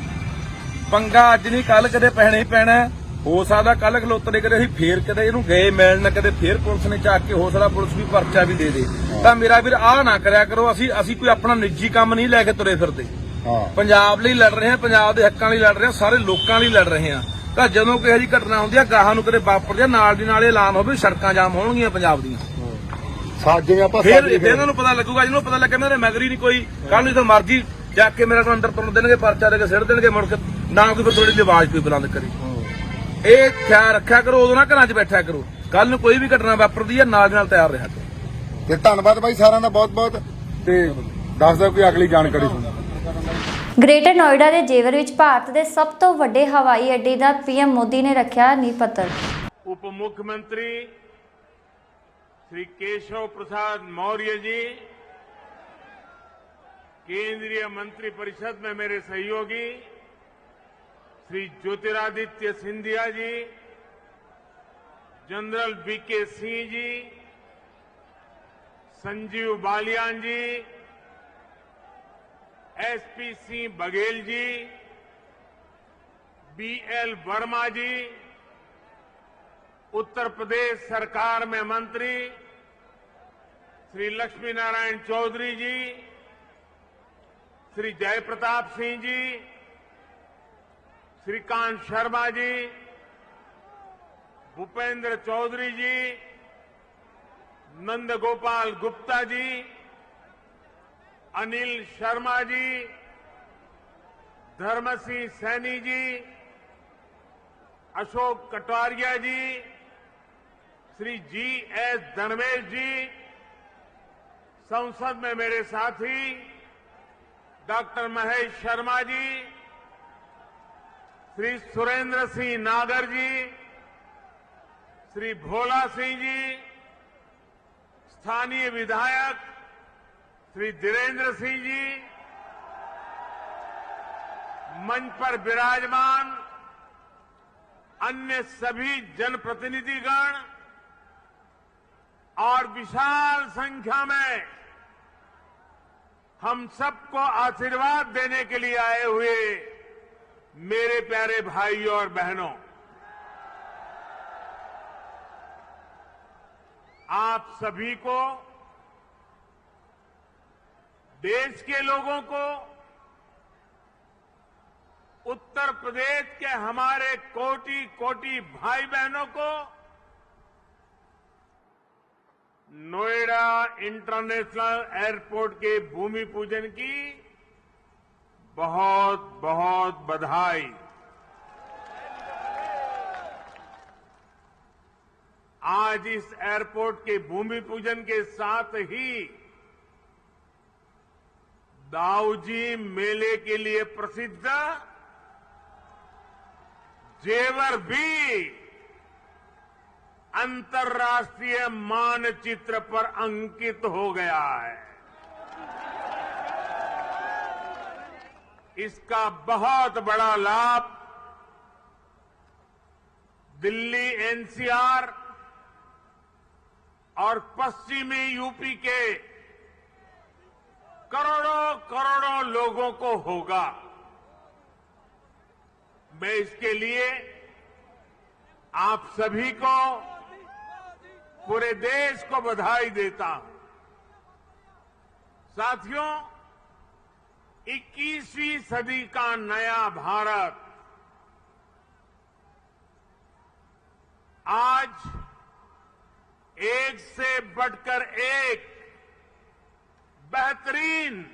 ਪੰਗਾ ਅੱਜ ਨਹੀਂ ਕੱਲ ਕਦੇ ਪੈਣਾ ਹੀ ਪੈਣਾ। ਹੋ ਸਕਦਾ ਕੱਲ ਖਲੋਤਰੇ ਕਦੇ ਅਸੀਂ ਫੇਰ ਕਦੇ ਇਹਨੂੰ ਗਏ ਮਿਲਣ, ਕਦੇ ਫੇਰ ਪੁਲਿਸ ਨੇ ਚੱਕ ਕੇ ਹੋ ਸਕਦਾ ਪੁਲਿਸ ਵੀ ਪਰਚਾ ਵੀ ਦੇ ਦੇ। ਤਾਂ ਮੇਰਾ ਵੀਰ ਆਹ ਨਾ ਕਰਿਆ ਕਰੋ। ਅਸੀਂ ਕੋਈ ਆਪਣਾ ਨਿੱਜੀ ਕੰਮ ਨਹੀਂ ਲੈ ਕੇ ਤੁਰੇ ਫਿਰਦੇ। ਪੰਜਾਬ ਲਈ ਲੜ ਰਹੇ ਹਾਂ, ਪੰਜਾਬ ਦੇ ਹੱਕਾਂ ਲਈ ਲੜ ਰਹੇ ਹਾਂ, ਸਾਰੇ ਲੋਕਾਂ ਲਈ ਲੜ ਰਹੇ ਹਾਂ। ਤਾਂ ਜਦੋਂ ਕੋਈ ਇਹੋ ਜਿਹੀ ਘਟਨਾ ਹੁੰਦੀ ਆ ਗਾਹਾਂ ਨੂੰ ਕਦੇ ਵਾਪਰ ਜਾ, ਨਾਲ ਦੀ ਨਾਲ ਐਲਾਨ ਹੋਵੇ ਸੜਕਾਂ ਜਾਮ ਹੋਣਗੀਆਂ ਪੰਜਾਬ ਦੀਆਂ। ਫਿਰ ਇਹਨਾਂ ਨੂੰ ਪਤਾ ਲੱਗੂਗਾ, ਜਿਹਨੂੰ ਪਤਾ ਲੱਗੇ ਮੇਰੇ ਮਗਰੀ ਨਹੀਂ ਕੋਈ। ਕੱਲ ਨੂੰ ਤਾਂ ਮਰਜੀ ਜਾ ਕੇ ਮੇਰੇ ਕੋਲ ਅੰਦਰ ਤੁਰਨ ਦੇਣਗੇ, ਪਰਚਾ ਦੇ ਕੇ ਸਿੱਟ ਦੇਣਗੇ, ਮੁੜ ਕੇ ਨਾ ਕੋਈ ਥੋੜੀ ਜਿਹੀ ਆਵਾਜ਼ ਕੋਈ ਬੁਲੰਦ ਕਰੀ। ਇਹ ਖਿਆਲ ਰੱਖਿਆ ਕਰੋ, ਉਦੋਂ ਨਾ ਘਰਾਂ 'ਚ ਬੈਠਿਆ ਕਰੋ। ਕੱਲ ਨੂੰ ਕੋਈ ਵੀ ਘਟਨਾ ਵਾਪਰਦੀ ਹੈ ਨਾਲ ਦੀ ਨਾਲ ਤਿਆਰ ਰਿਹਾ ਕਰੋ। ਤੇ ਧੰਨਵਾਦ ਬਾਈ ਸਾਰਿਆਂ ਦਾ ਬਹੁਤ ਬਹੁਤ। ਤੇ ਦੱਸ ਦਿਓ ਕੋਈ ਅਗਲੀ ਜਾਣਕਾਰੀ ਸੁਣੋ। ਗ੍ਰੇਟਰ ਨੋਇਡਾ ਦੇ ਜੇਵਰ ਵਿੱਚ ਭਾਰਤ ਦੇ ਸਭ ਤੋਂ ਵੱਡੇ ਹਵਾਈ ਅੱਡੇ ਦਾ ਪੀਐਮ ਮੋਦੀ ਨੇ ਰੱਖਿਆ ਨੀਂਹ ਪੱਥਰ। उप मुख्यमंत्री श्री केशव प्रसाद मौर्य जी, केंद्रीय मंत्री परिषद में मेरे सहयोगी श्री ज्योतिरादित्य सिंधिया जी, जनरल वीके सिंह जी, संजीव बालियान जी, एसपी सिंह बघेल जी, बीएल वर्मा जी, उत्तर प्रदेश सरकार में मंत्री श्री लक्ष्मी नारायण चौधरी जी, श्री जयप्रताप सिंह जी, श्रीकांत शर्मा जी, भूपेंद्र चौधरी जी, नंदगोपाल गुप्ता जी, अनिल शर्मा जी, धर्मसिंह सैनी जी, अशोक कटारिया जी, श्री जी.एस. धर्मेश जी, संसद में मेरे साथी डॉक्टर महेश शर्मा जी, श्री सुरेंद्र सिंह नागर जी, श्री भोला सिंह जी, स्थानीय विधायक श्री धीरेन्द्र सिंह जी, मंच पर विराजमान अन्य सभी जनप्रतिनिधिगण और विशाल संख्या में हम सबको आशीर्वाद देने के लिए आए हुए मेरे प्यारे भाइयों और बहनों, आप सभी को, देश के लोगों को, उत्तर प्रदेश के हमारे कोटि कोटि भाई बहनों को नोएडा इंटरनेशनल एयरपोर्ट के भूमि पूजन की बहुत बहुत बधाई। आज इस एयरपोर्ट के भूमि पूजन के साथ ही दाऊजी मेले के लिए प्रसिद्ध जेवर भी अंतर्राष्ट्रीय मानचित्र पर अंकित हो गया है। इसका बहुत बड़ा लाभ दिल्ली एनसीआर और पश्चिमी यूपी के करोड़ों करोड़ों लोगों को होगा। मैं इसके लिए आप सभी को, पूरे देश को बधाई देता हूं। साथियों, 21वीं सदी का नया भारत आज एक से बढ़कर एक बेहतरीन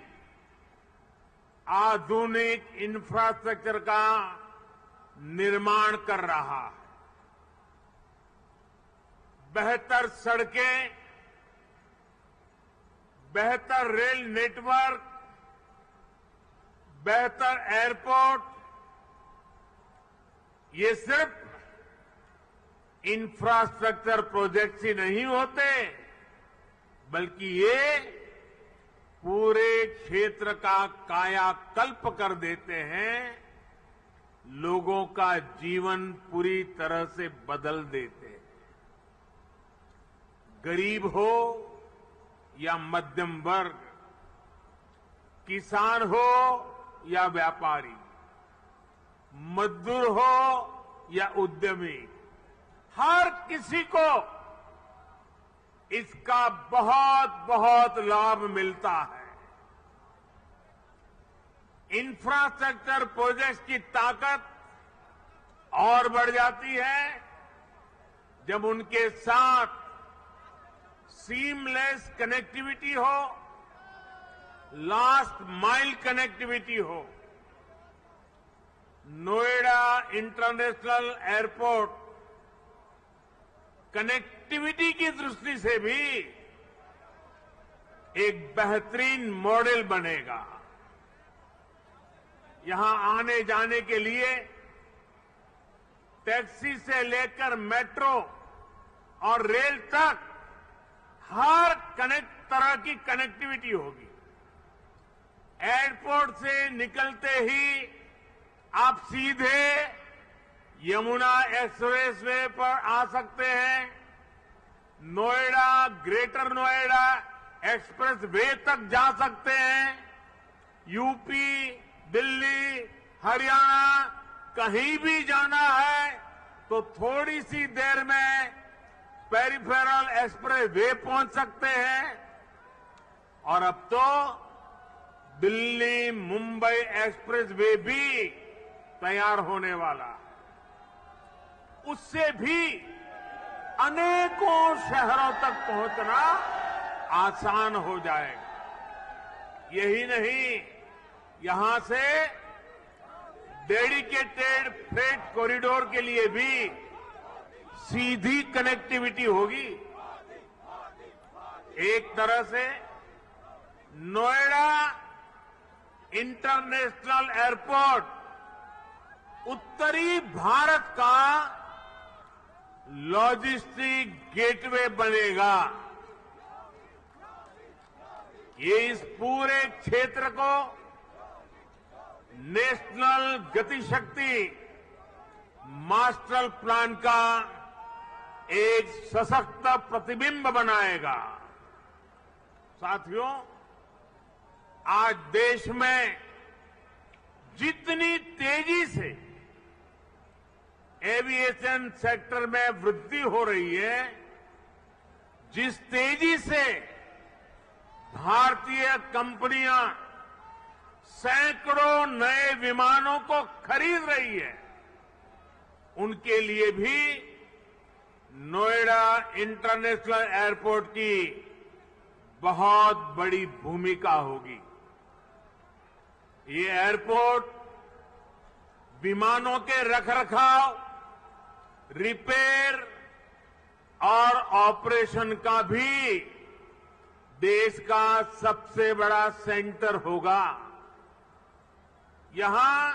आधुनिक इंफ्रास्ट्रक्चर का निर्माण कर रहा है। बेहतर सड़कें, बेहतर रेल नेटवर्क, बेहतर एयरपोर्ट, ये सिर्फ इंफ्रास्ट्रक्चर प्रोजेक्ट्स ही नहीं होते, बल्कि ये पूरे क्षेत्र का कायाकल्प कर देते हैं, लोगों का जीवन पूरी तरह से बदल देते हैं। गरीब हो या मध्यम वर्ग, किसान हो या व्यापारी, मजदूर हो या उद्यमी, हर किसी को इसका बहुत बहुत लाभ मिलता है। इंफ्रास्ट्रक्चर प्रोजेक्ट्स की ताकत और बढ़ जाती है जब उनके साथ सीमलेस कनेक्टिविटी हो, लास्ट माइल कनेक्टिविटी हो। नोएडा इंटरनेशनल एयरपोर्ट कनेक्टिविटी की दृष्टि से भी एक बेहतरीन मॉडल बनेगा। यहां आने जाने के लिए टैक्सी से लेकर मेट्रो और रेल तक हर तरह की कनेक्टिविटी होगी। एयरपोर्ट से निकलते ही आप सीधे यमुना एक्सप्रेस वे पर आ सकते हैं। Noida, greater Noida express way तक जा सकते हैं। यूपी, दिल्ली, हरियाणा कहीं भी जाना है तो थोड़ी सी देर में पेरिफेरल एक्सप्रेस वे पहुंच सकते हैं। और अब तो दिल्ली मुंबई एक्सप्रेस वे भी तैयार होने वाला है। उससे भी अनेकों शहरों तक पहुंचना आसान हो जाएगा। यही नहीं, यहां से डेडिकेटेड फ्रेट कॉरिडोर के लिए भी सीधी कनेक्टिविटी होगी। एक तरह से नोएडा इंटरनेशनल एयरपोर्ट उत्तरी भारत का लॉजिस्टिक गेटवे बनेगा। ये इस पूरे क्षेत्र को नेशनल गतिशक्ति मास्टर प्लान का एक सशक्त प्रतिबिंब बनाएगा। साथियों, आज देश में जितनी तेजी से एविएशन सेक्टर में वृद्धि हो रही है, जिस तेजी से भारतीय कंपनियां सैकड़ों नए विमानों को खरीद रही है, उनके लिए भी नोएडा इंटरनेशनल एयरपोर्ट की बहुत बड़ी भूमिका होगी। ये एयरपोर्ट विमानों के रखरखाव, रिपेयर और ऑपरेशन का भी देश का सबसे बड़ा सेंटर होगा। यहां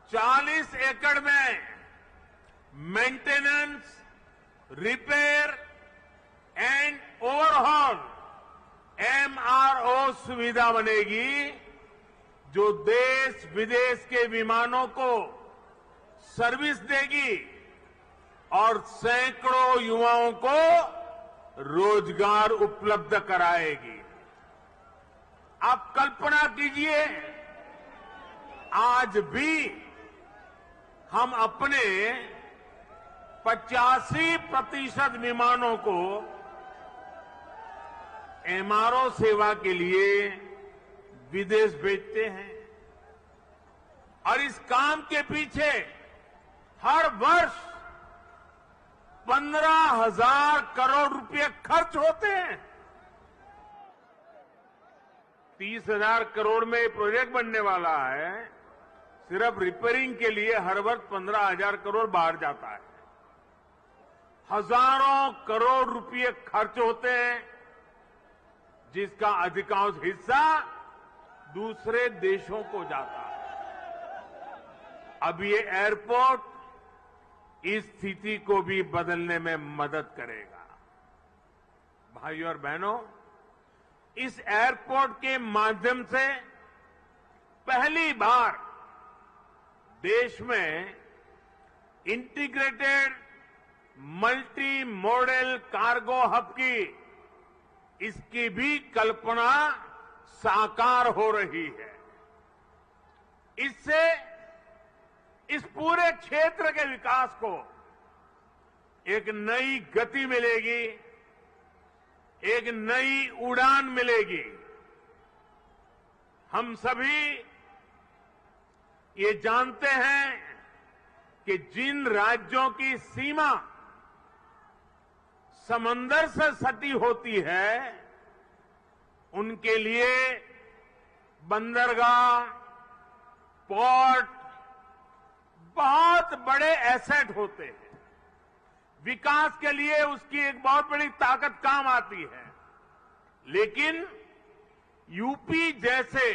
40 एकड़ में maintenance, repair and overhaul MRO सुविधा बनेगी, जो देश विदेश के विमानों को सर्विस देगी और सैकड़ों युवाओं को रोजगार उपलब्ध कराएगी। आप कल्पना कीजिए, आज भी हम अपने 85% विमानों को MRO सेवा के लिए विदेश भेजते हैं और इस काम के पीछे हर वर्ष 15,000 करोड़ रुपए खर्च होते हैं। 30,000 करोड़ में ये प्रोजेक्ट बनने वाला है। सिर्फ रिपेयरिंग के लिए हर वर्ष 15,000 करोड़ बाहर जाता है। हजारों करोड़ रुपए खर्च होते हैं, जिसका अधिकांश हिस्सा दूसरे देशों को जाता है। अब ये एयरपोर्ट इस स्थिति को भी बदलने में मदद करेगा। भाइयों और बहनों, इस एयरपोर्ट के माध्यम से पहली बार देश में integrated multi modal cargo hub की इसकी भी कल्पना साकार हो रही है। इससे इस पूरे क्षेत्र के विकास को एक नई गति मिलेगी, एक नई उड़ान मिलेगी। हम सभी ये जानते हैं कि जिन राज्यों की सीमा समंदर से सटी होती है, उनके लिए बंदरगाह, पोर्ट बहुत बड़े एसेट होते हैं। विकास के लिए उसकी एक बहुत बड़ी ताकत काम आती है। लेकिन यूपी जैसे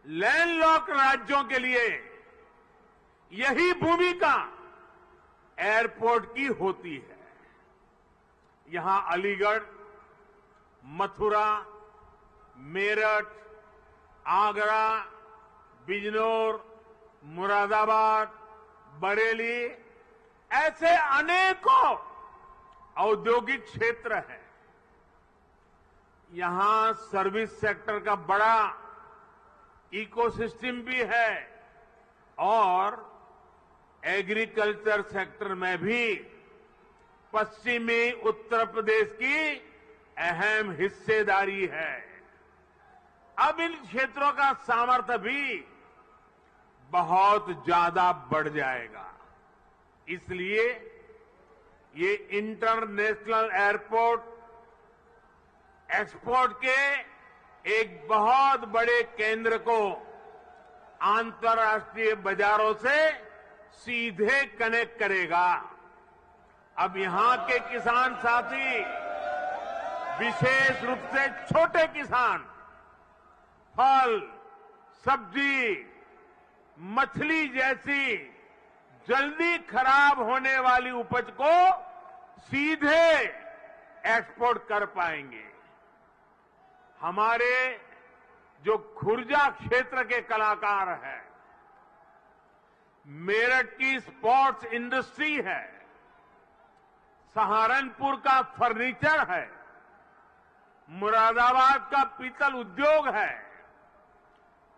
लैंडलॉक्ड राज्यों के लिए यही भूमिका एयरपोर्ट की होती है। यहां अलीगढ़, मथुरा, मेरठ, आगरा, बिजनौर, मुरादाबाद, बरेली ऐसे अनेकों औद्योगिक क्षेत्र हैं। यहां सर्विस सेक्टर का बड़ा इकोसिस्टम भी है और एग्रीकल्चर सेक्टर में भी पश्चिमी उत्तर प्रदेश की अहम हिस्सेदारी है। अब इन क्षेत्रों का सामर्थ्य भी बहुत ज्यादा बढ़ जाएगा। इसलिए ये इंटरनेशनल एयरपोर्ट एक्सपोर्ट के एक बहुत बड़े केंद्र को अंतर्राष्ट्रीय बाजारों से सीधे कनेक्ट करेगा। अब यहां के किसान साथी, विशेष रूप से छोटे किसान, फल, सब्जी, मछली जैसी जल्दी खराब होने वाली उपज को सीधे एक्सपोर्ट कर पाएंगे। हमारे जो खुर्जा क्षेत्र के कलाकार हैं, मेरठ की स्पोर्ट्स इंडस्ट्री है, सहारनपुर का फर्नीचर है, मुरादाबाद का पीतल उद्योग है,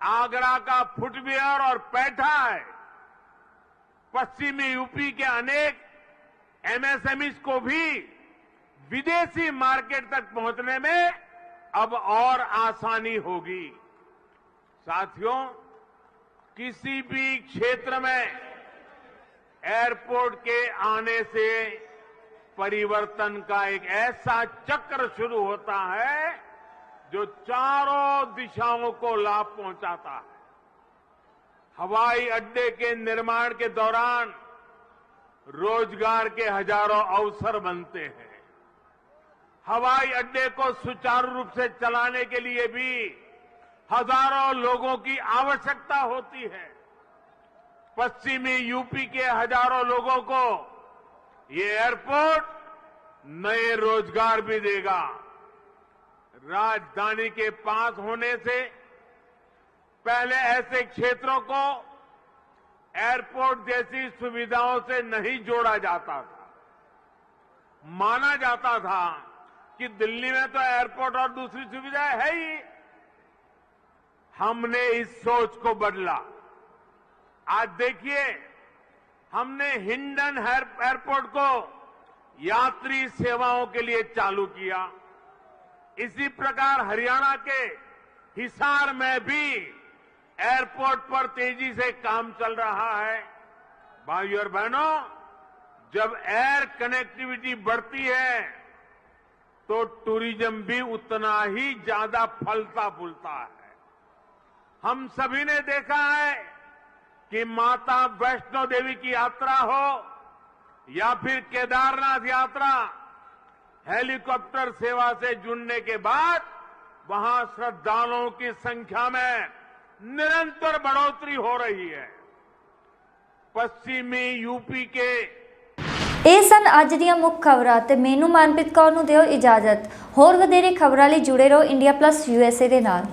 आगरा का फुटवियर और पैठा है, पश्चिमी यूपी के अनेक एमएसएमईज को भी विदेशी मार्केट तक पहुंचने में अब और आसानी होगी। साथियों, किसी भी क्षेत्र में एयरपोर्ट के आने से परिवर्तन का एक ऐसा चक्र शुरू होता है जो चारों दिशाओं को लाभ पहुंचाता है। हवाई अड्डे के निर्माण के दौरान रोजगार के हजारों अवसर बनते हैं। हवाई अड्डे को सुचारू रूप से चलाने के लिए भी हजारों लोगों की आवश्यकता होती है। पश्चिमी यूपी के हजारों लोगों को ये एयरपोर्ट नए रोजगार भी देगा। राजधानी के पास होने से पहले ऐसे क्षेत्रों को एयरपोर्ट जैसी सुविधाओं से नहीं जोड़ा जाता था। माना जाता था कि दिल्ली में तो एयरपोर्ट और दूसरी सुविधाएं है ही। हमने इस सोच को बदला। आज देखिए, हमने हिंडन एयरपोर्ट को यात्री सेवाओं के लिए चालू किया। इसी प्रकार हरियाणा के हिसार में भी एयरपोर्ट पर तेजी से काम चल रहा है। भाइयों और बहनों, जब एयर कनेक्टिविटी बढ़ती है तो टूरिज्म भी उतना ही ज्यादा फलता फूलता है। हम सभी ने देखा है कि माता वैष्णो देवी की यात्रा हो या फिर केदारनाथ यात्रा, हेलीकॉप्टर सेवा से जुड़ने के बाद वहां श्रद्धालुओं की संख्या में निरंतर बढ़ोतरी हो रही है। पश्चिमी यूपी के ਇਹ ਸਨ ਅੱਜ ਦੀਆਂ ਮੁੱਖ ਖਬਰਾਂ ਤੇ ਮੈਨੂੰ ਮਨਪ੍ਰੀਤ ਕੌਰ ਨੂੰ ਦਿਓ ਇਜਾਜ਼ਤ। ਹੋਰ ਵਧੇਰੇ ਖਬਰਾਂ ਲਈ ਜੁੜੇ ਰਹੋ ਇੰਡੀਆ ਪਲੱਸ USA ਦੇ ਨਾਲ।